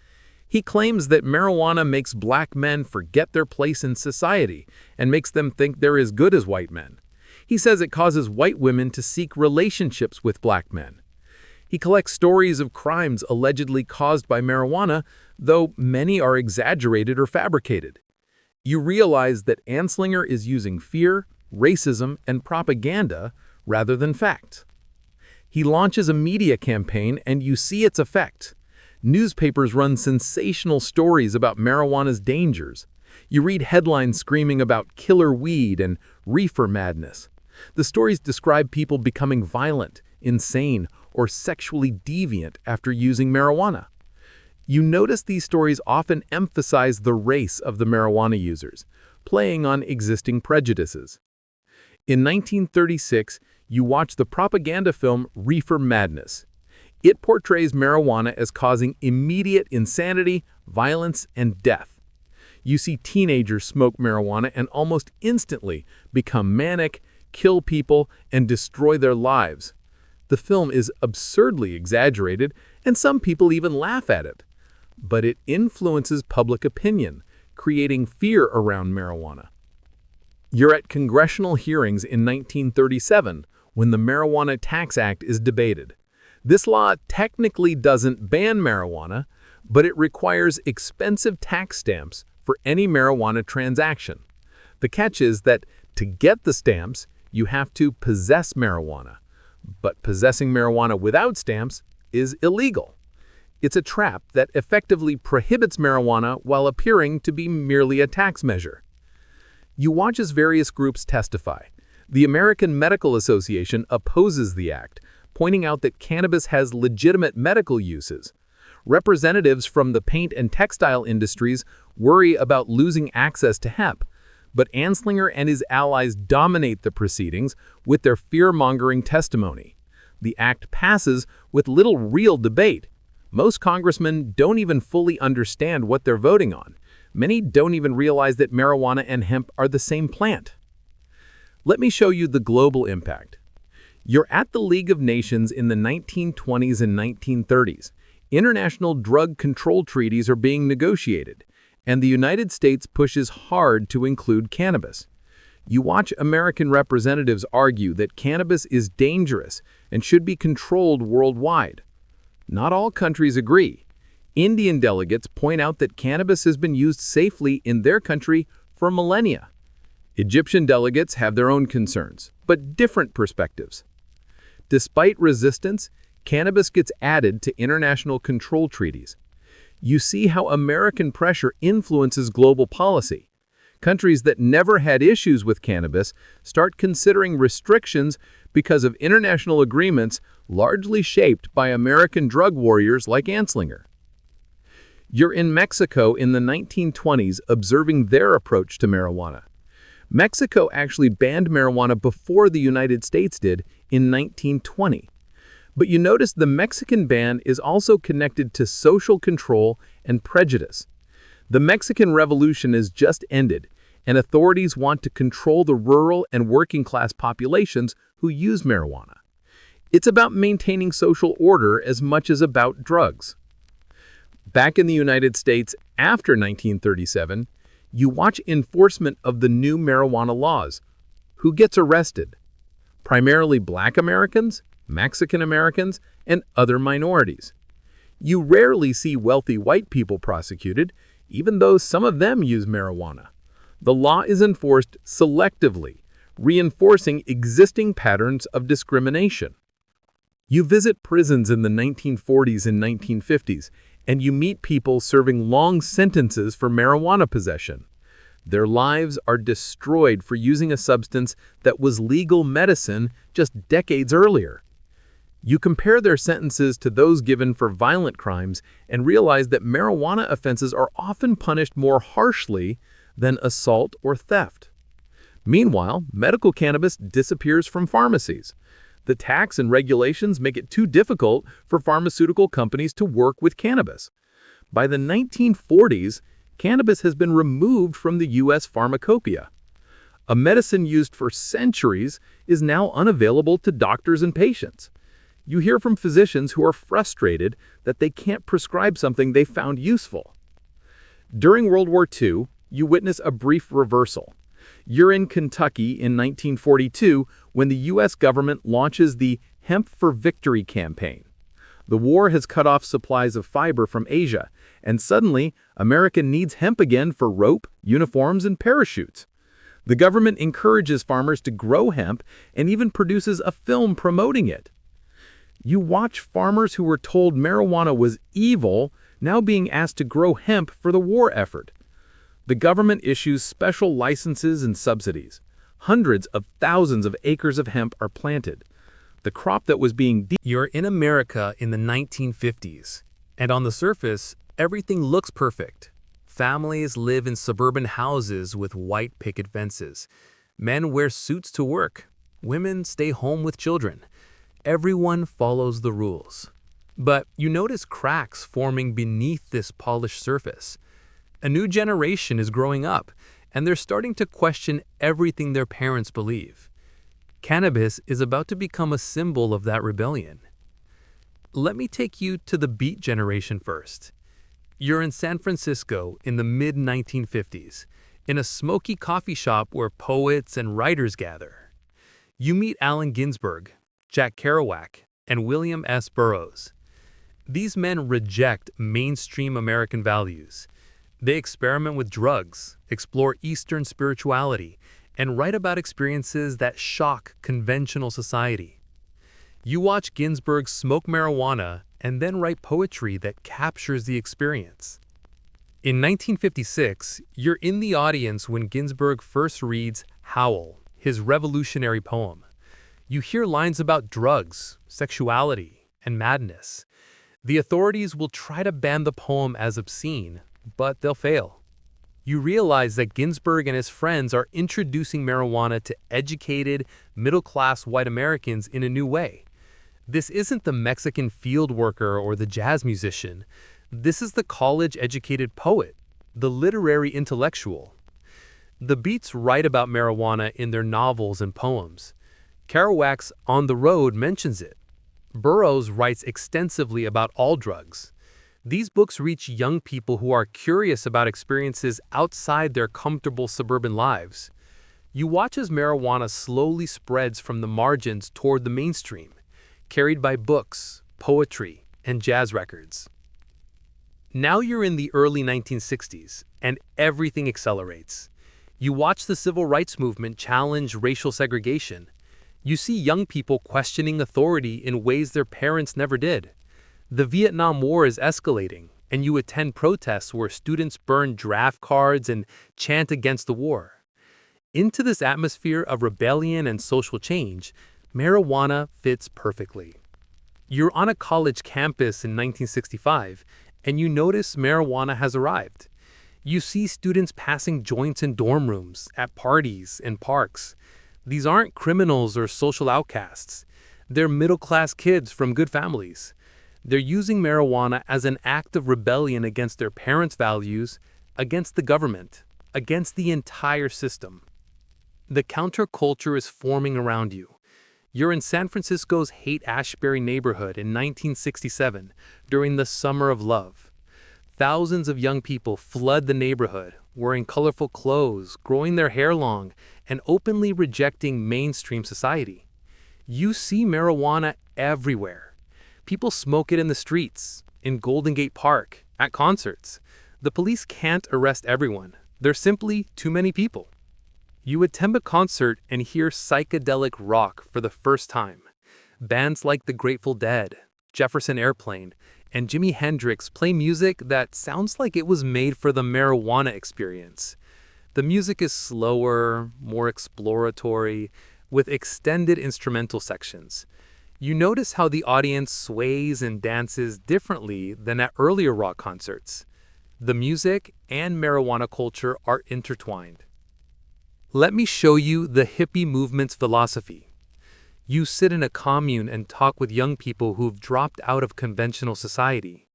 He claims that marijuana makes black men forget their place in society and makes them think they're as good as white men. He says it causes white women to seek relationships with black men. He collects stories of crimes allegedly caused by marijuana, though many are exaggerated or fabricated. You realize that Anslinger is using fear, racism, and propaganda rather than facts. He launches a media campaign, and you see its effect. Newspapers run sensational stories about marijuana's dangers. You read headlines screaming about killer weed and reefer madness. The stories describe people becoming violent, insane, or sexually deviant after using marijuana. You notice these stories often emphasize the race of the marijuana users, playing on existing prejudices. In 1936, you watch the propaganda film Reefer Madness. It portrays marijuana as causing immediate insanity, violence, and death. You see teenagers smoke marijuana and almost instantly become manic, kill people, and destroy their lives. The film is absurdly exaggerated, and some people even laugh at it. But it influences public opinion, creating fear around marijuana. You're at congressional hearings in 1937 when the Marijuana Tax Act is debated. This law technically doesn't ban marijuana, but it requires expensive tax stamps for any marijuana transaction. The catch is that to get the stamps, you have to possess marijuana. But possessing marijuana without stamps is illegal. It's a trap that effectively prohibits marijuana while appearing to be merely a tax measure. You watch as various groups testify. The American Medical Association opposes the act, pointing out that cannabis has legitimate medical uses. Representatives from the paint and textile industries worry about losing access to hemp, but Anslinger and his allies dominate the proceedings with their fear-mongering testimony. The act passes with little real debate. Most congressmen don't even fully understand what they're voting on. Many don't even realize that marijuana and hemp are the same plant. Let me show you the global impact. You're at the League of Nations in the 1920s and 1930s. International drug control treaties are being negotiated, and the United States pushes hard to include cannabis. You watch American representatives argue that cannabis is dangerous and should be controlled worldwide. Not all countries agree. Indian delegates point out that cannabis has been used safely in their country for millennia. Egyptian delegates have their own concerns, but different perspectives. Despite resistance, cannabis gets added to international control treaties. You see how American pressure influences global policy. Countries that never had issues with cannabis start considering restrictions because of international agreements largely shaped by American drug warriors like Anslinger. You're in Mexico in the 1920s observing their approach to marijuana. Mexico actually banned marijuana before the United States did in 1920. But you notice the Mexican ban is also connected to social control and prejudice. The Mexican Revolution has just ended, and authorities want to control the rural and working-class populations who use marijuana. It's about maintaining social order as much as about drugs. Back in the United States after 1937, you watch enforcement of the new marijuana laws. Who gets arrested? Primarily Black Americans, Mexican Americans, and other minorities. You rarely see wealthy white people prosecuted, even though some of them use marijuana. The law is enforced selectively, reinforcing existing patterns of discrimination. You visit prisons in the 1940s and 1950s, and you meet people serving long sentences for marijuana possession. Their lives are destroyed for using a substance that was legal medicine just decades earlier. You compare their sentences to those given for violent crimes and realize that marijuana offenses are often punished more harshly than assault or theft. Meanwhile, medical cannabis disappears from pharmacies. The tax and regulations make it too difficult for pharmaceutical companies to work with cannabis. By the 1940s, cannabis has been removed from the U.S. pharmacopoeia. A medicine used for centuries is now unavailable to doctors and patients. You hear from physicians who are frustrated that they can't prescribe something they found useful. During World War II, you witness a brief reversal. You're in Kentucky in 1942 when the U.S. government launches the Hemp for Victory campaign. The war has cut off supplies of fiber from Asia, and suddenly, America needs hemp again for rope, uniforms, and parachutes. The government encourages farmers to grow hemp and even produces a film promoting it. You watch farmers who were told marijuana was evil now being asked to grow hemp for the war effort. The government issues special licenses and subsidies. Hundreds of thousands of acres of hemp are planted. The crop that was being You're in America in the 1950s, and on the surface, everything looks perfect. Families live in suburban houses with white picket fences. Men wear suits to work. Women stay home with children. Everyone follows the rules. But you notice cracks forming beneath this polished surface. A new generation is growing up, and they're starting to question everything their parents believe. Cannabis is about to become a symbol of that rebellion. Let me take you to the Beat generation first. You're in San Francisco in the mid-1950s, in a smoky coffee shop where poets and writers gather. You meet Allen Ginsberg, Jack Kerouac, and William S. Burroughs. These men reject mainstream American values. They experiment with drugs, explore Eastern spirituality, and write about experiences that shock conventional society. You watch Ginsberg smoke marijuana and then write poetry that captures the experience. In 1956, you're in the audience when Ginsberg first reads Howl, his revolutionary poem. You hear lines about drugs, sexuality, and madness. The authorities will try to ban the poem as obscene, but they'll fail. You realize that Ginsberg and his friends are introducing marijuana to educated, middle-class white Americans in a new way. This isn't the Mexican field worker or the jazz musician. This is the college-educated poet, the literary intellectual. The Beats write about marijuana in their novels and poems. Kerouac's On the Road mentions it. Burroughs writes extensively about all drugs. These books reach young people who are curious about experiences outside their comfortable suburban lives. You watch as marijuana slowly spreads from the margins toward the mainstream, carried by books, poetry, and jazz records. Now you're in the early 1960s, and everything accelerates. You watch the civil rights movement challenge racial segregation. You see young people questioning authority in ways their parents never did. The Vietnam War is escalating, and you attend protests where students burn draft cards and chant against the war. Into this atmosphere of rebellion and social change, marijuana fits perfectly. You're on a college campus in 1965, and you notice marijuana has arrived. You see students passing joints in dorm rooms, at parties, and parks. These aren't criminals or social outcasts. They're middle-class kids from good families. They're using marijuana as an act of rebellion against their parents' values, against the government, against the entire system. The counterculture is forming around you. You're in San Francisco's Haight-Ashbury neighborhood in 1967, during the Summer of Love. Thousands of young people flood the neighborhood, wearing colorful clothes, growing their hair long, and openly rejecting mainstream society. You see marijuana everywhere. People smoke it in the streets, in Golden Gate Park, at concerts. The police can't arrest everyone. There's simply too many people. You attend a concert and hear psychedelic rock for the first time. Bands like the Grateful Dead, Jefferson Airplane, and Jimi Hendrix play music that sounds like it was made for the marijuana experience. The music is slower, more exploratory, with extended instrumental sections. You notice how the audience sways and dances differently than at earlier rock concerts. The music and marijuana culture are intertwined. Let me show you the hippie movement's philosophy. You sit in a commune and talk with young people who've dropped out of conventional society.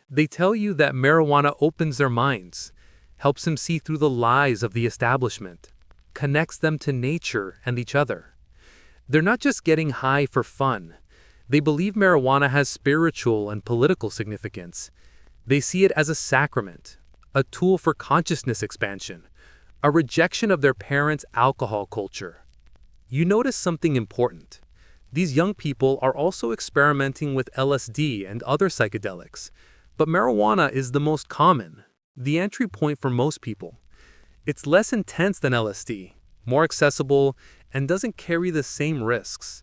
They tell you that marijuana opens their minds, helps them see through the lies of the establishment, connects them to nature and each other. They're not just getting high for fun. They believe marijuana has spiritual and political significance. They see it as a sacrament, a tool for consciousness expansion, a rejection of their parents' alcohol culture. You notice something important. These young people are also experimenting with LSD and other psychedelics, but marijuana is the most common, the entry point for most people. It's less intense than LSD, more accessible, and doesn't carry the same risks.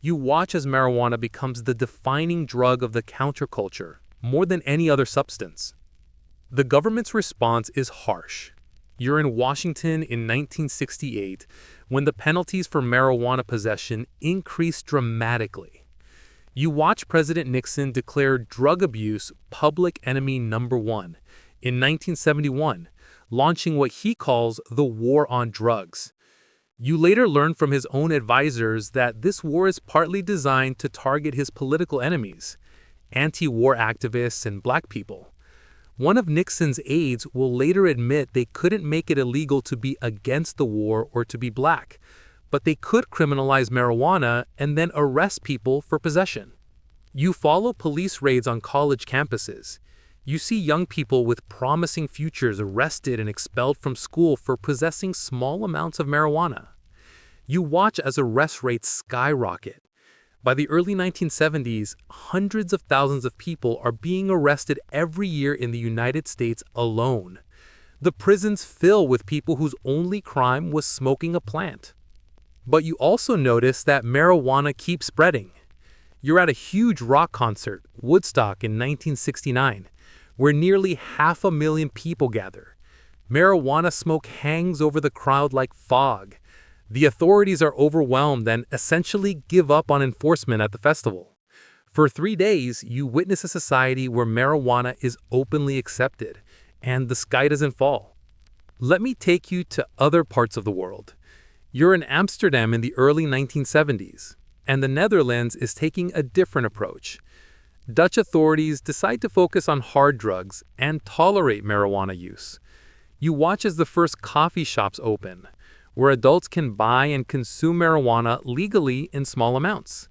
You watch as marijuana becomes the defining drug of the counterculture, more than any other substance. The government's response is harsh. You're in Washington in 1968 when the penalties for marijuana possession increased dramatically. You watch President Nixon declare drug abuse public enemy number one in 1971, launching what he calls the war on drugs. You later learn from his own advisors that this war is partly designed to target his political enemies, anti-war activists and black people. One of Nixon's aides will later admit they couldn't make it illegal to be against the war or to be black, but they could criminalize marijuana and then arrest people for possession. You follow police raids on college campuses. You see young people with promising futures arrested and expelled from school for possessing small amounts of marijuana. You watch as arrest rates skyrocket. By the early 1970s, hundreds of thousands of people are being arrested every year in the United States alone. The prisons fill with people whose only crime was smoking a plant. But you also notice that marijuana keeps spreading. You're at a huge rock concert, Woodstock in 1969, where nearly 500,000 people gather. Marijuana smoke hangs over the crowd like fog. The authorities are overwhelmed and essentially give up on enforcement at the festival. For 3 days, you witness a society where marijuana is openly accepted, and the sky doesn't fall. Let me take you to other parts of the world. You're in Amsterdam in the early 1970s, and the Netherlands is taking a different approach. Dutch authorities decide to focus on hard drugs and tolerate marijuana use. You watch as the first coffee shops open, where adults can buy and consume marijuana legally in small amounts.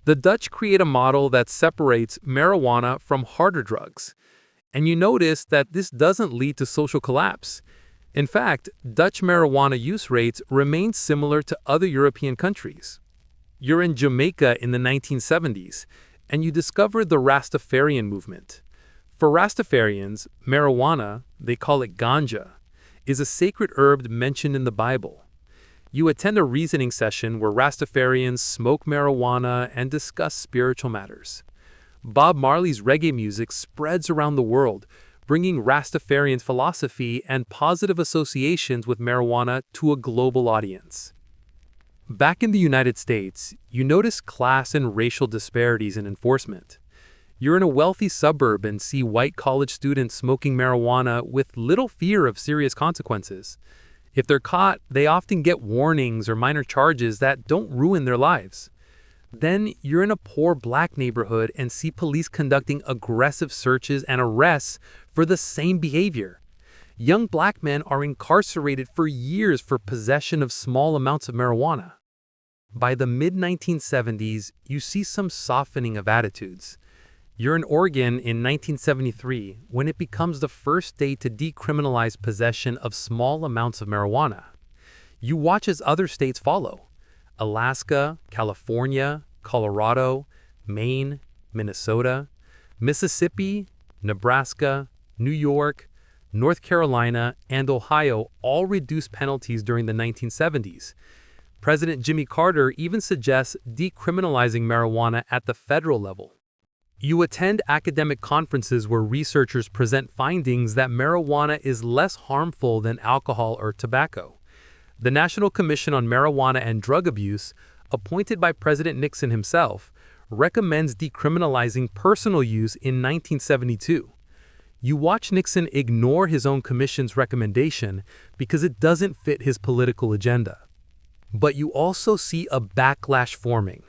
The Dutch create a model that separates marijuana from harder drugs. And you notice that this doesn't lead to social collapse. In fact, Dutch marijuana use rates remain similar to other European countries. You're in Jamaica in the 1970s, and you discover the Rastafarian movement. For Rastafarians, marijuana, they call it ganja, is a sacred herb mentioned in the Bible. You attend a reasoning session where Rastafarians smoke marijuana and discuss spiritual matters. Bob Marley's reggae music spreads around the world, bringing Rastafarian philosophy and positive associations with marijuana to a global audience. Back in the United States, you notice class and racial disparities in enforcement. You're in a wealthy suburb and see white college students smoking marijuana with little fear of serious consequences. If they're caught, they often get warnings or minor charges that don't ruin their lives. Then you're in a poor black neighborhood and see police conducting aggressive searches and arrests for the same behavior. Young black men are incarcerated for years for possession of small amounts of marijuana. By the mid-1970s, you see some softening of attitudes. You're in Oregon in 1973 when it becomes the first state to decriminalize possession of small amounts of marijuana. You watch as other states follow: Alaska, California, Colorado, Maine, Minnesota, Mississippi, Nebraska, New York, North Carolina, and Ohio all reduced penalties during the 1970s. President Jimmy Carter even suggests decriminalizing marijuana at the federal level. You attend academic conferences where researchers present findings that marijuana is less harmful than alcohol or tobacco. The National Commission on Marijuana and Drug Abuse, appointed by President Nixon himself, recommends decriminalizing personal use in 1972. You watch Nixon ignore his own commission's recommendation because it doesn't fit his political agenda. But you also see a backlash forming.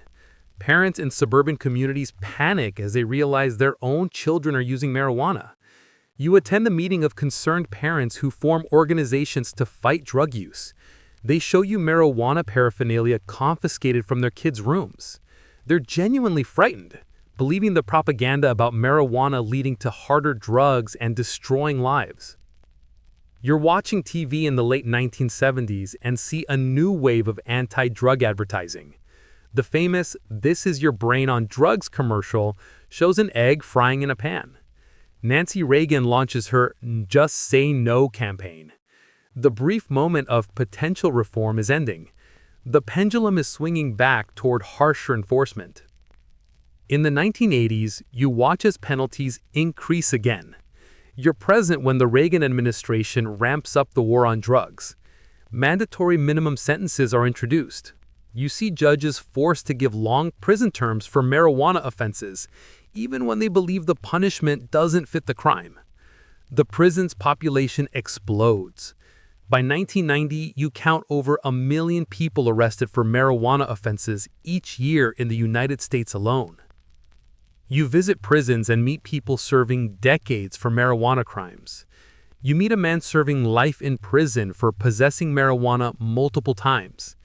Parents in suburban communities panic as they realize their own children are using marijuana. You attend the meeting of concerned parents who form organizations to fight drug use. They show you marijuana paraphernalia confiscated from their kids' rooms. They're genuinely frightened, believing the propaganda about marijuana leading to harder drugs and destroying lives. You're watching TV in the late 1970s and see a new wave of anti-drug advertising. The famous "This is your brain on drugs" commercial shows an egg frying in a pan. Nancy Reagan launches her "Just Say No" campaign. The brief moment of potential reform is ending. The pendulum is swinging back toward harsher enforcement. In the 1980s, you watch as penalties increase again. You're present when the Reagan administration ramps up the war on drugs. Mandatory minimum sentences are introduced. You see judges forced to give long prison terms for marijuana offenses, even when they believe the punishment doesn't fit the crime. The prison's population explodes. By 1990, you count over 1 million people arrested for marijuana offenses each year in the United States alone. You visit prisons and meet people serving decades for marijuana crimes. You meet a man serving life in prison for possessing marijuana multiple times.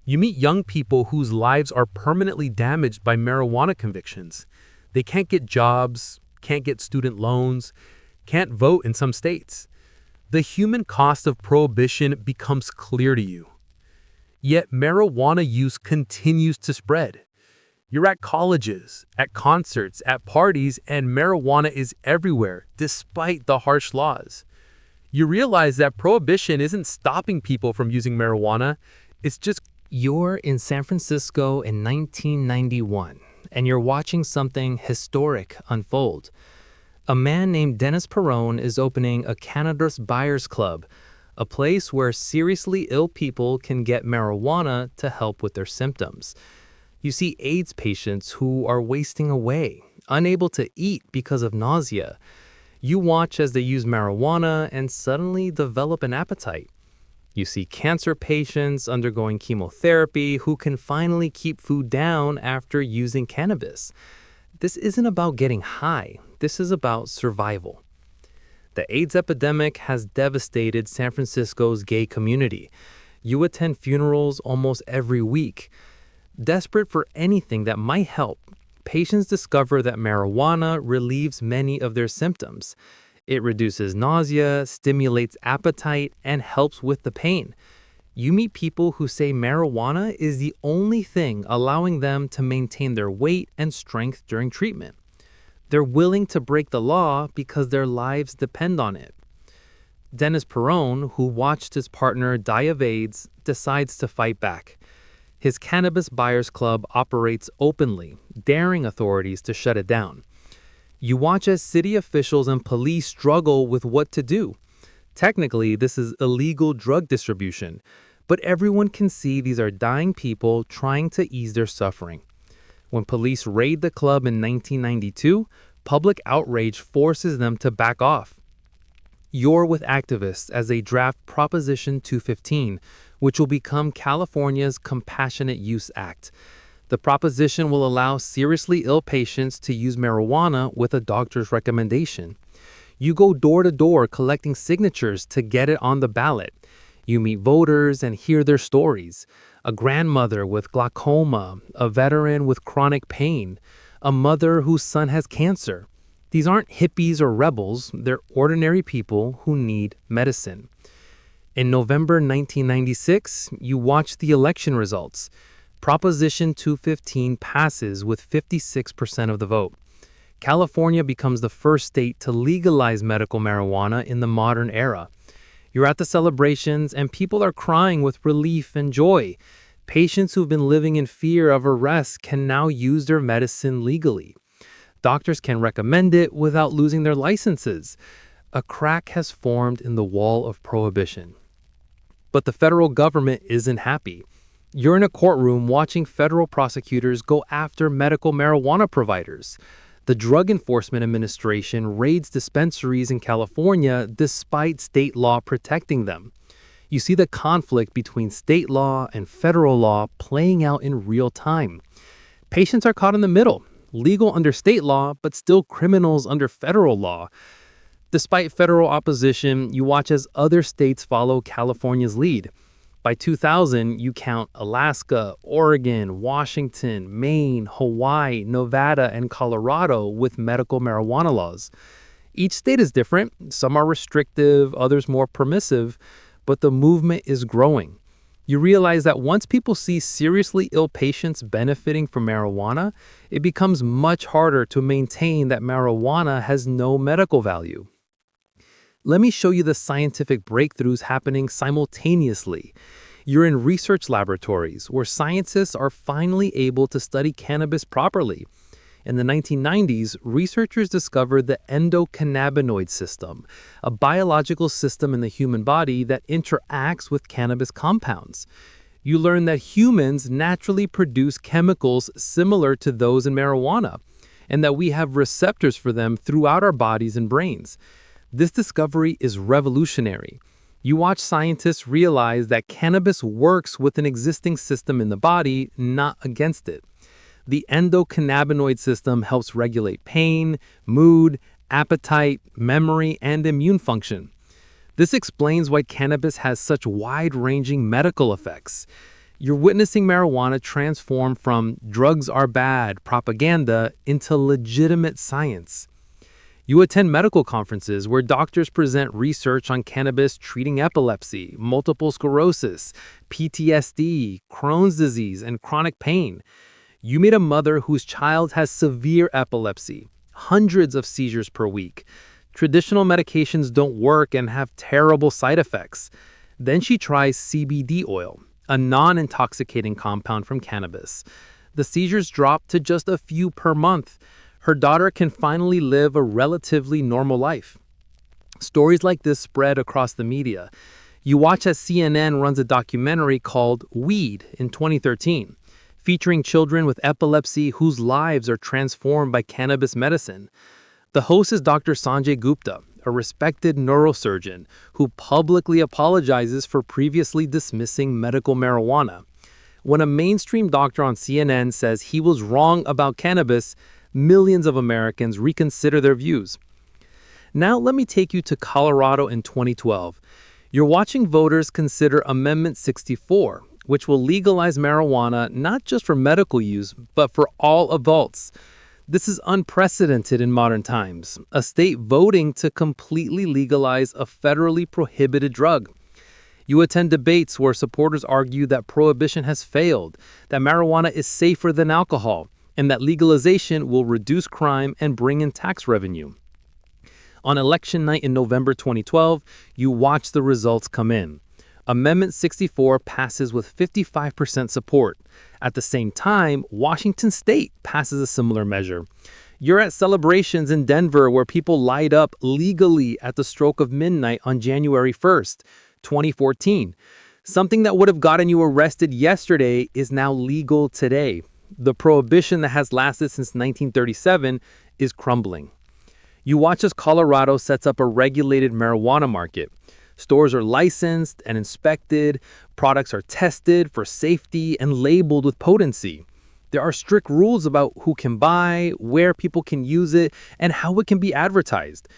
You meet young people whose lives are permanently damaged by marijuana convictions. They can't get jobs, can't get student loans, can't vote in some states. The human cost of prohibition becomes clear to you. Yet marijuana use continues to spread. You're at colleges, at concerts, at parties, and marijuana is everywhere, despite the harsh laws. You realize that prohibition isn't stopping people from using marijuana, it's just... You're in San Francisco in 1991, and you're watching something historic unfold. A man named Dennis Perrone is opening a cannabis buyers club, a place where seriously ill people can get marijuana to help with their symptoms. You see AIDS patients who are wasting away, unable to eat because of nausea. You watch as they use marijuana and suddenly develop an appetite. You see cancer patients undergoing chemotherapy who can finally keep food down after using cannabis. This isn't about getting high. This is about survival. The AIDS epidemic has devastated San Francisco's gay community. You attend funerals almost every week. Desperate for anything that might help, patients discover that marijuana relieves many of their symptoms. It reduces nausea, stimulates appetite, and helps with the pain. You meet people who say marijuana is the only thing allowing them to maintain their weight and strength during treatment. They're willing to break the law because their lives depend on it. Dennis Perone, who watched his partner die of AIDS, decides to fight back. His Cannabis Buyers Club operates openly, daring authorities to shut it down. You watch as city officials and police struggle with what to do. Technically, this is illegal drug distribution, but everyone can see these are dying people trying to ease their suffering. When police raid the club in 1992, public outrage forces them to back off. You're with activists as they draft Proposition 215, which will become California's Compassionate Use Act. The proposition will allow seriously ill patients to use marijuana with a doctor's recommendation. You go door to door collecting signatures to get it on the ballot. You meet voters and hear their stories. A grandmother with glaucoma, a veteran with chronic pain, a mother whose son has cancer. These aren't hippies or rebels, they're ordinary people who need medicine. In November 1996, you watch the election results. Proposition 215 passes with 56% of the vote. California becomes the first state to legalize medical marijuana in the modern era. You're at the celebrations and people are crying with relief and joy. Patients who've been living in fear of arrest can now use their medicine legally. Doctors can recommend it without losing their licenses. A crack has formed in the wall of prohibition. But the federal government isn't happy. You're in a courtroom watching federal prosecutors go after medical marijuana providers. The Drug Enforcement Administration raids dispensaries in California despite state law protecting them. You see the conflict between state law and federal law playing out in real time. Patients are caught in the middle, legal under state law, but still criminals under federal law. Despite federal opposition, you watch as other states follow California's lead. By 2000, you count Alaska, Oregon, Washington, Maine, Hawaii, Nevada, and Colorado with medical marijuana laws. Each state is different. Some are restrictive, others more permissive, but the movement is growing. You realize that once people see seriously ill patients benefiting from marijuana, it becomes much harder to maintain that marijuana has no medical value. Let me show you the scientific breakthroughs happening simultaneously. You're in research laboratories where scientists are finally able to study cannabis properly. In the 1990s, researchers discovered the endocannabinoid system, a biological system in the human body that interacts with cannabis compounds. You learn that humans naturally produce chemicals similar to those in marijuana, and that we have receptors for them throughout our bodies and brains. This discovery is revolutionary. You watch scientists realize that cannabis works with an existing system in the body, not against it. The endocannabinoid system helps regulate pain, mood, appetite, memory, and immune function. This explains why cannabis has such wide-ranging medical effects. You're witnessing marijuana transform from drugs are bad propaganda into legitimate science. You attend medical conferences where doctors present research on cannabis treating epilepsy, multiple sclerosis, PTSD, Crohn's disease, and chronic pain. You meet a mother whose child has severe epilepsy, hundreds of seizures per week. Traditional medications don't work and have terrible side effects. Then she tries CBD oil, a non-intoxicating compound from cannabis. The seizures drop to just a few per month. Her daughter can finally live a relatively normal life. Stories like this spread across the media. You watch as CNN runs a documentary called Weed in 2013, featuring children with epilepsy whose lives are transformed by cannabis medicine. The host is Dr. Sanjay Gupta, a respected neurosurgeon who publicly apologizes for previously dismissing medical marijuana. When a mainstream doctor on CNN says he was wrong about cannabis, millions of Americans reconsider their views. Now let me take you to Colorado in 2012. You're watching voters consider Amendment 64, which will legalize marijuana not just for medical use, but for all adults. This is unprecedented in modern times, a state voting to completely legalize a federally prohibited drug. You attend debates where supporters argue that prohibition has failed, that marijuana is safer than alcohol, and that legalization will reduce crime and bring in tax revenue. On election night in November 2012, you watch the results come in. Amendment 64 passes with 55% support. At the same time, Washington State passes a similar measure. You're at celebrations in Denver where people light up legally at the stroke of midnight on January 1st, 2014. Something that would have gotten you arrested yesterday is now legal today. The prohibition that has lasted since 1937 is crumbling. You watch as Colorado sets up a regulated marijuana market. Stores are licensed and inspected, products are tested for safety and labeled with potency. There are strict rules about who can buy, where people can use it, and how it can be advertised.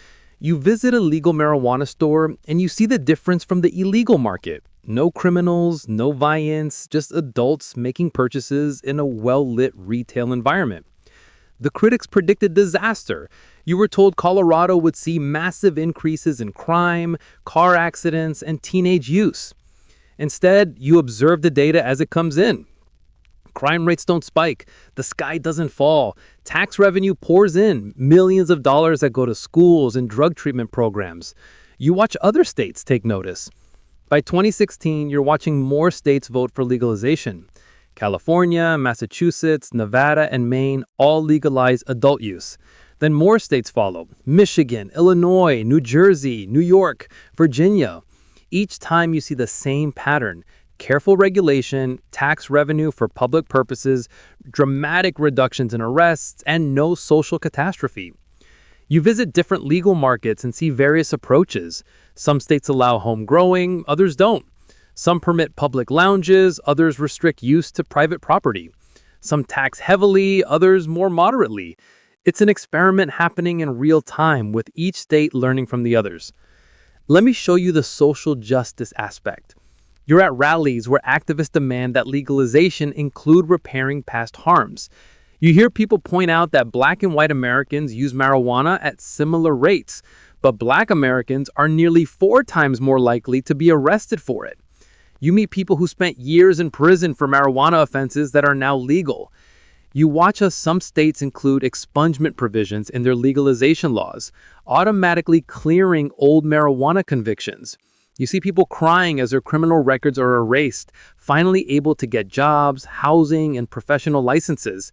You visit a legal marijuana store and you see the difference from the illegal market. No criminals, no violence, just adults making purchases in a well-lit retail environment. The critics predicted disaster. You were told Colorado would see massive increases in crime, car accidents, and teenage use. Instead, you observe the data as it comes in. Crime rates don't spike, the sky doesn't fall, tax revenue pours in, millions of dollars that go to schools and drug treatment programs. You watch other states take notice. By 2016, you're watching more states vote for legalization. California, Massachusetts, Nevada, and Maine all legalize adult use. Then more states follow: Michigan, Illinois, New Jersey, New York, Virginia. Each time you see the same pattern: careful regulation, tax revenue for public purposes, dramatic reductions in arrests, and no social catastrophe. You visit different legal markets and see various approaches. Some states allow home growing, others don't. Some permit public lounges, others restrict use to private property. Some tax heavily, others more moderately. It's an experiment happening in real time, with each state learning from the others. Let me show you the social justice aspect. You're at rallies where activists demand that legalization include repairing past harms. You hear people point out that Black and white Americans use marijuana at similar rates, but Black Americans are nearly 4 times more likely to be arrested for it. You meet people who spent years in prison for marijuana offenses that are now legal. You watch as some states include expungement provisions in their legalization laws, automatically clearing old marijuana convictions. You see people crying as their criminal records are erased, finally able to get jobs, housing, and professional licenses.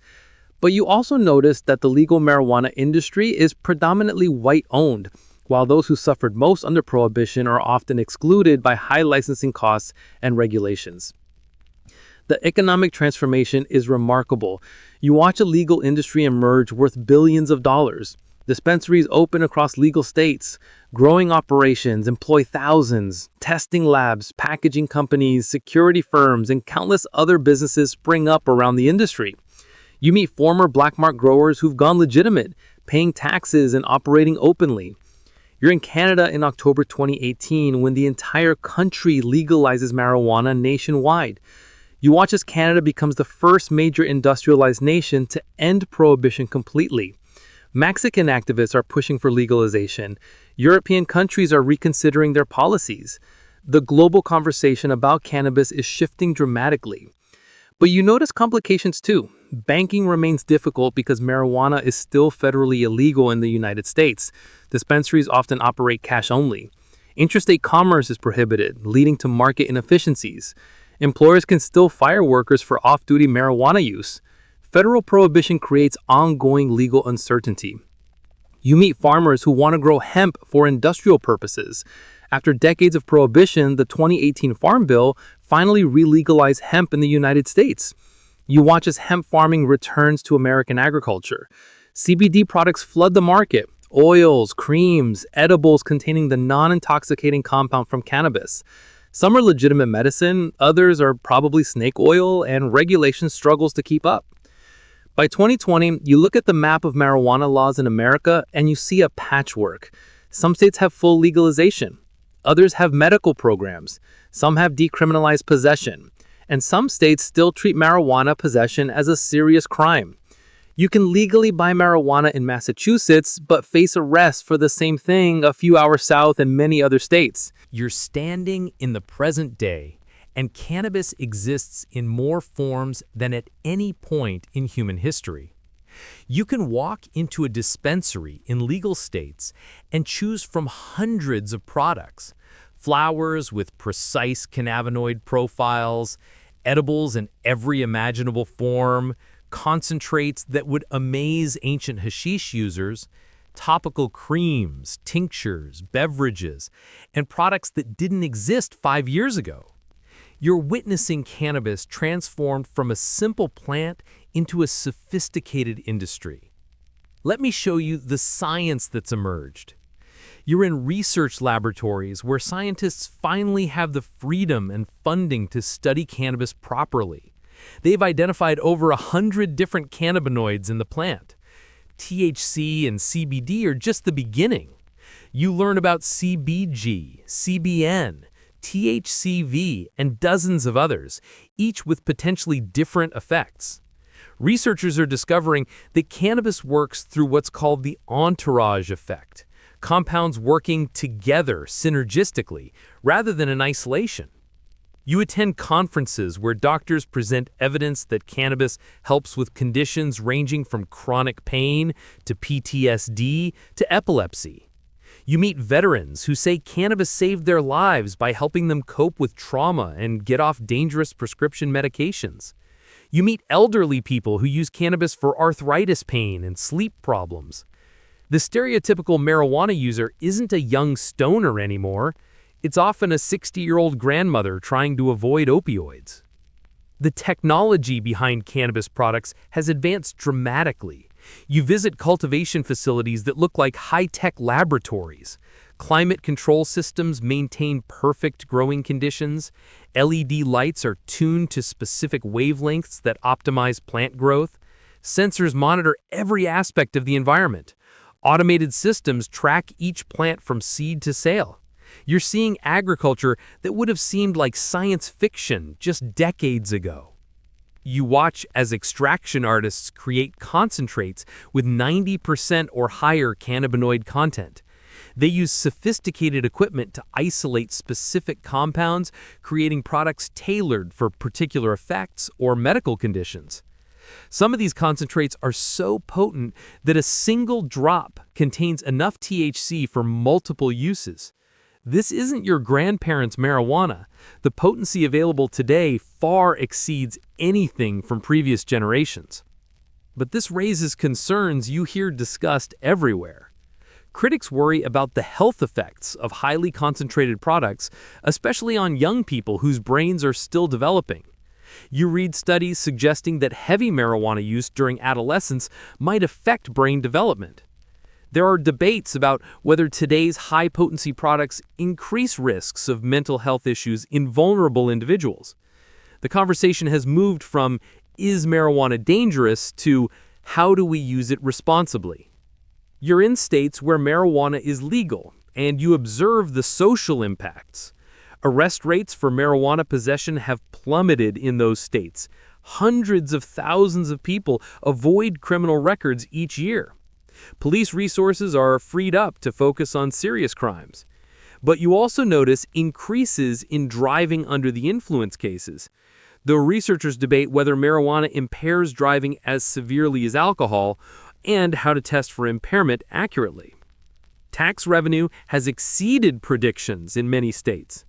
But you also notice that the legal marijuana industry is predominantly white-owned, while those who suffered most under prohibition are often excluded by high licensing costs and regulations. The economic transformation is remarkable. You watch a legal industry emerge worth billions of dollars. Dispensaries open across legal states. Growing operations employ thousands. Testing labs, packaging companies, security firms, and countless other businesses spring up around the industry. You meet former black mark growers who've gone legitimate, paying taxes and operating openly. You're in Canada in October 2018 when the entire country legalizes marijuana nationwide. You watch as Canada becomes the first major industrialized nation to end prohibition completely. Mexican activists are pushing for legalization. European countries are reconsidering their policies. The global conversation about cannabis is shifting dramatically. But you notice complications too. Banking remains difficult because marijuana is still federally illegal in the United States. Dispensaries often operate cash only. Interstate commerce is prohibited, leading to market inefficiencies. Employers can still fire workers for off-duty marijuana use. Federal prohibition creates ongoing legal uncertainty. You meet farmers who want to grow hemp for industrial purposes. After decades of prohibition, the 2018 Farm Bill finally re-legalized hemp in the United States. You watch as hemp farming returns to American agriculture. CBD products flood the market. Oils, creams, edibles containing the non-intoxicating compound from cannabis. Some are legitimate medicine, others are probably snake oil, and regulation struggles to keep up. By 2020, you look at the map of marijuana laws in America and you see a patchwork. Some states have full legalization. Others have medical programs. Some have decriminalized possession. And some states still treat marijuana possession as a serious crime. You can legally buy marijuana in Massachusetts, but face arrest for the same thing a few hours south in many other states. You're standing in the present day, and cannabis exists in more forms than at any point in human history. You can walk into a dispensary in legal states and choose from hundreds of products. Flowers with precise cannabinoid profiles, edibles in every imaginable form, concentrates that would amaze ancient hashish users, topical creams, tinctures, beverages, and products that didn't exist 5 years ago. You're witnessing cannabis transformed from a simple plant into a sophisticated industry. Let me show you the science that's emerged. You're in research laboratories where scientists finally have the freedom and funding to study cannabis properly. They've identified over 100 different cannabinoids in the plant. THC and CBD are just the beginning. You learn about CBG, CBN, THCV, and dozens of others, each with potentially different effects. Researchers are discovering that cannabis works through what's called the entourage effect, compounds working together synergistically rather than in isolation. You attend conferences where doctors present evidence that cannabis helps with conditions ranging from chronic pain to PTSD to epilepsy. You meet veterans who say cannabis saved their lives by helping them cope with trauma and get off dangerous prescription medications. You meet elderly people who use cannabis for arthritis pain and sleep problems. The stereotypical marijuana user isn't a young stoner anymore. It's often a 60-year-old grandmother trying to avoid opioids. The technology behind cannabis products has advanced dramatically. You visit cultivation facilities that look like high-tech laboratories. Climate control systems maintain perfect growing conditions. LED lights are tuned to specific wavelengths that optimize plant growth. Sensors monitor every aspect of the environment. Automated systems track each plant from seed to sale. You're seeing agriculture that would have seemed like science fiction just decades ago. You watch as extraction artists create concentrates with 90% or higher cannabinoid content. They use sophisticated equipment to isolate specific compounds, creating products tailored for particular effects or medical conditions. Some of these concentrates are so potent that a single drop contains enough THC for multiple uses. This isn't your grandparents' marijuana. The potency available today far exceeds anything from previous generations. But this raises concerns you hear discussed everywhere. Critics worry about the health effects of highly concentrated products, especially on young people whose brains are still developing. You read studies suggesting that heavy marijuana use during adolescence might affect brain development. There are debates about whether today's high-potency products increase risks of mental health issues in vulnerable individuals. The conversation has moved from, is marijuana dangerous, to how do we use it responsibly? You're in states where marijuana is legal, and you observe the social impacts. Arrest rates for marijuana possession have plummeted in those states. Hundreds of thousands of people avoid criminal records each year. Police resources are freed up to focus on serious crimes. But you also notice increases in driving under the influence cases. Though researchers debate whether marijuana impairs driving as severely as alcohol and how to test for impairment accurately. Tax revenue has exceeded predictions in many states.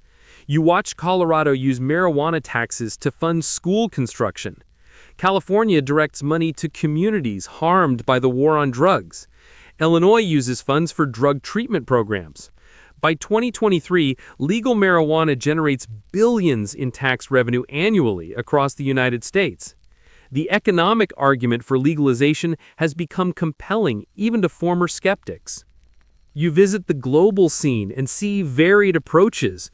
You watch Colorado use marijuana taxes to fund school construction. California directs money to communities harmed by the war on drugs. Illinois uses funds for drug treatment programs. By 2023, legal marijuana generates billions in tax revenue annually across the United States. The economic argument for legalization has become compelling even to former skeptics. You visit the global scene and see varied approaches.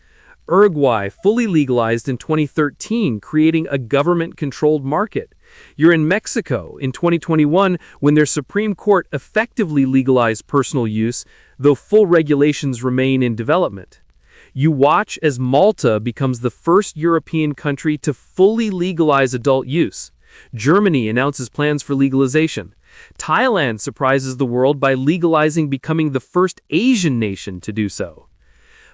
Uruguay fully legalized in 2013, creating a government-controlled market. You're in Mexico in 2021 when their Supreme Court effectively legalized personal use, though full regulations remain in development. You watch as Malta becomes the first European country to fully legalize adult use. Germany announces plans for legalization. Thailand surprises the world by legalizing, becoming the first Asian nation to do so.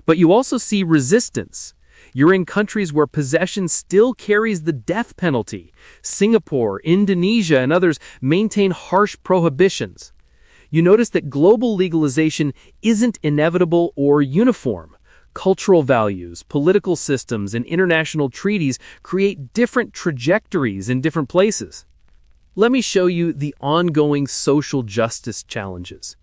But you also see resistance. You're in countries where possession still carries the death penalty. Singapore, Indonesia, and others maintain harsh prohibitions. You notice that global legalization isn't inevitable or uniform. Cultural values, political systems, and international treaties create different trajectories in different places. Let me show you the ongoing social justice challenges.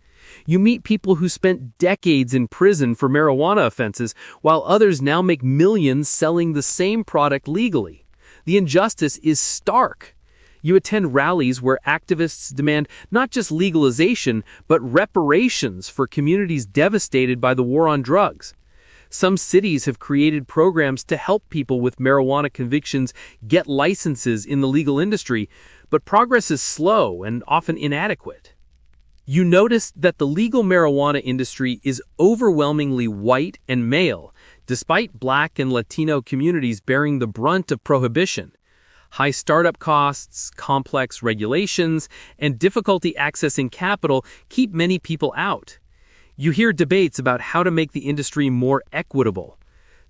You meet people who spent decades in prison for marijuana offenses, while others now make millions selling the same product legally. The injustice is stark. You attend rallies where activists demand not just legalization, but reparations for communities devastated by the war on drugs. Some cities have created programs to help people with marijuana convictions get licenses in the legal industry, but progress is slow and often inadequate. You notice that the legal marijuana industry is overwhelmingly white and male, despite Black and Latino communities bearing the brunt of prohibition. High startup costs, complex regulations, and difficulty accessing capital keep many people out. You hear debates about how to make the industry more equitable.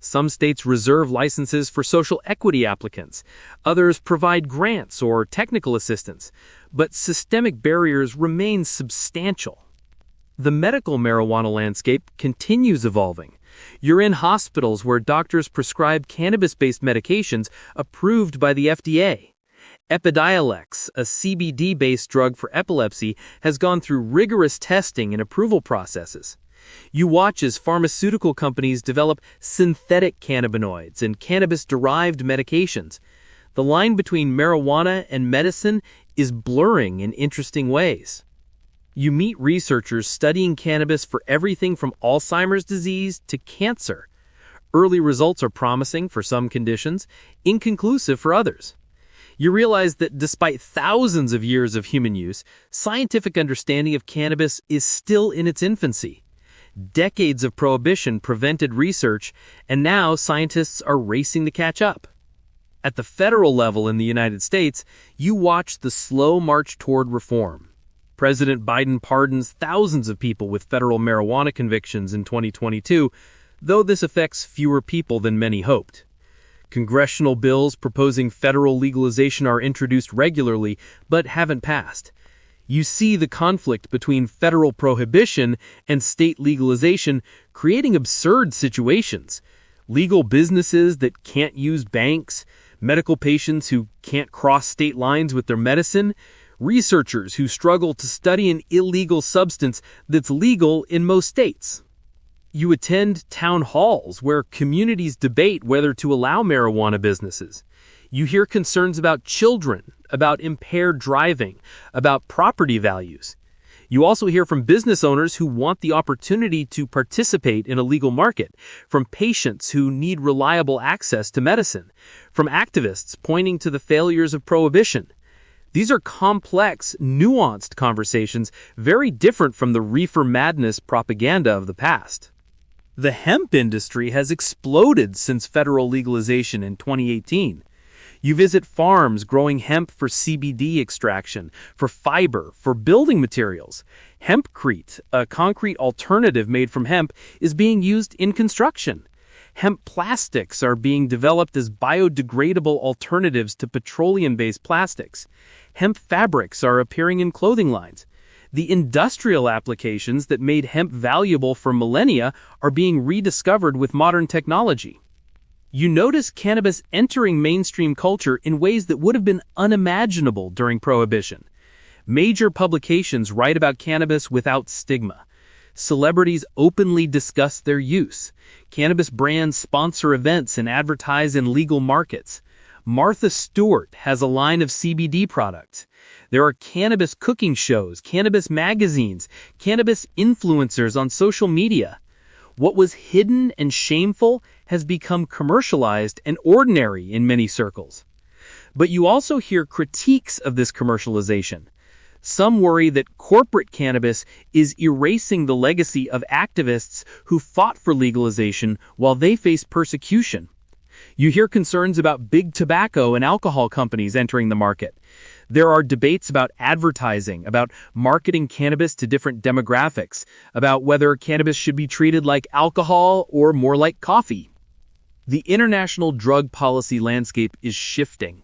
Some states reserve licenses for social equity applicants. Others provide grants or technical assistance. But systemic barriers remain substantial. The medical marijuana landscape continues evolving. You're in hospitals where doctors prescribe cannabis-based medications approved by the FDA. Epidiolex, a CBD-based drug for epilepsy, has gone through rigorous testing and approval processes. You watch as pharmaceutical companies develop synthetic cannabinoids and cannabis-derived medications. The line between marijuana and medicine is blurring in interesting ways. You meet researchers studying cannabis for everything from Alzheimer's disease to cancer. Early results are promising for some conditions, inconclusive for others. You realize that despite thousands of years of human use, scientific understanding of cannabis is still in its infancy. Decades of prohibition prevented research, and now scientists are racing to catch up. At the federal level in the United States, you watch the slow march toward reform. President Biden pardons thousands of people with federal marijuana convictions in 2022, though this affects fewer people than many hoped. Congressional bills proposing federal legalization are introduced regularly, but haven't passed. You see the conflict between federal prohibition and state legalization creating absurd situations. Legal businesses that can't use banks, medical patients who can't cross state lines with their medicine, researchers who struggle to study an illegal substance that's legal in most states. You attend town halls where communities debate whether to allow marijuana businesses. You hear concerns about children, about impaired driving, about property values. You also hear from business owners who want the opportunity to participate in a legal market, from patients who need reliable access to medicine, from activists pointing to the failures of prohibition. These are complex, nuanced conversations, very different from the reefer madness propaganda of the past. The hemp industry has exploded since federal legalization in 2018. You visit farms growing hemp for CBD extraction, for fiber, for building materials. Hempcrete, a concrete alternative made from hemp, is being used in construction. Hemp plastics are being developed as biodegradable alternatives to petroleum-based plastics. Hemp fabrics are appearing in clothing lines. The industrial applications that made hemp valuable for millennia are being rediscovered with modern technology. You notice cannabis entering mainstream culture in ways that would have been unimaginable during Prohibition. Major publications write about cannabis without stigma. Celebrities openly discuss their use. Cannabis brands sponsor events and advertise in legal markets. Martha Stewart has a line of CBD products. There are cannabis cooking shows, cannabis magazines, cannabis influencers on social media. What was hidden and shameful has become commercialized and ordinary in many circles. But you also hear critiques of this commercialization. Some worry that corporate cannabis is erasing the legacy of activists who fought for legalization while they face persecution. You hear concerns about big tobacco and alcohol companies entering the market. There are debates about advertising, about marketing cannabis to different demographics, about whether cannabis should be treated like alcohol or more like coffee. The international drug policy landscape is shifting.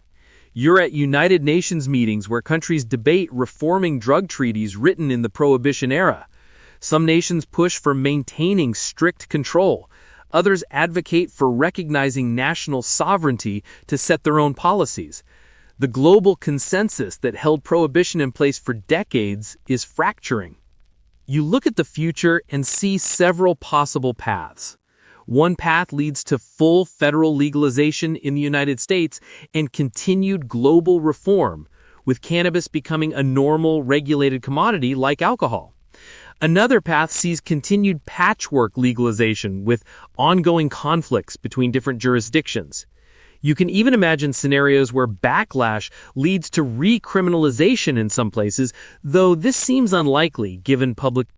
You're at United Nations meetings where countries debate reforming drug treaties written in the Prohibition era. Some nations push for maintaining strict control. Others advocate for recognizing national sovereignty to set their own policies. The global consensus that held prohibition in place for decades is fracturing. You look at the future and see several possible paths. One path leads to full federal legalization in the United States and continued global reform, with cannabis becoming a normal, regulated commodity like alcohol. Another path sees continued patchwork legalization with ongoing conflicts between different jurisdictions. You can even imagine scenarios where backlash leads to recriminalization in some places, though this seems unlikely given public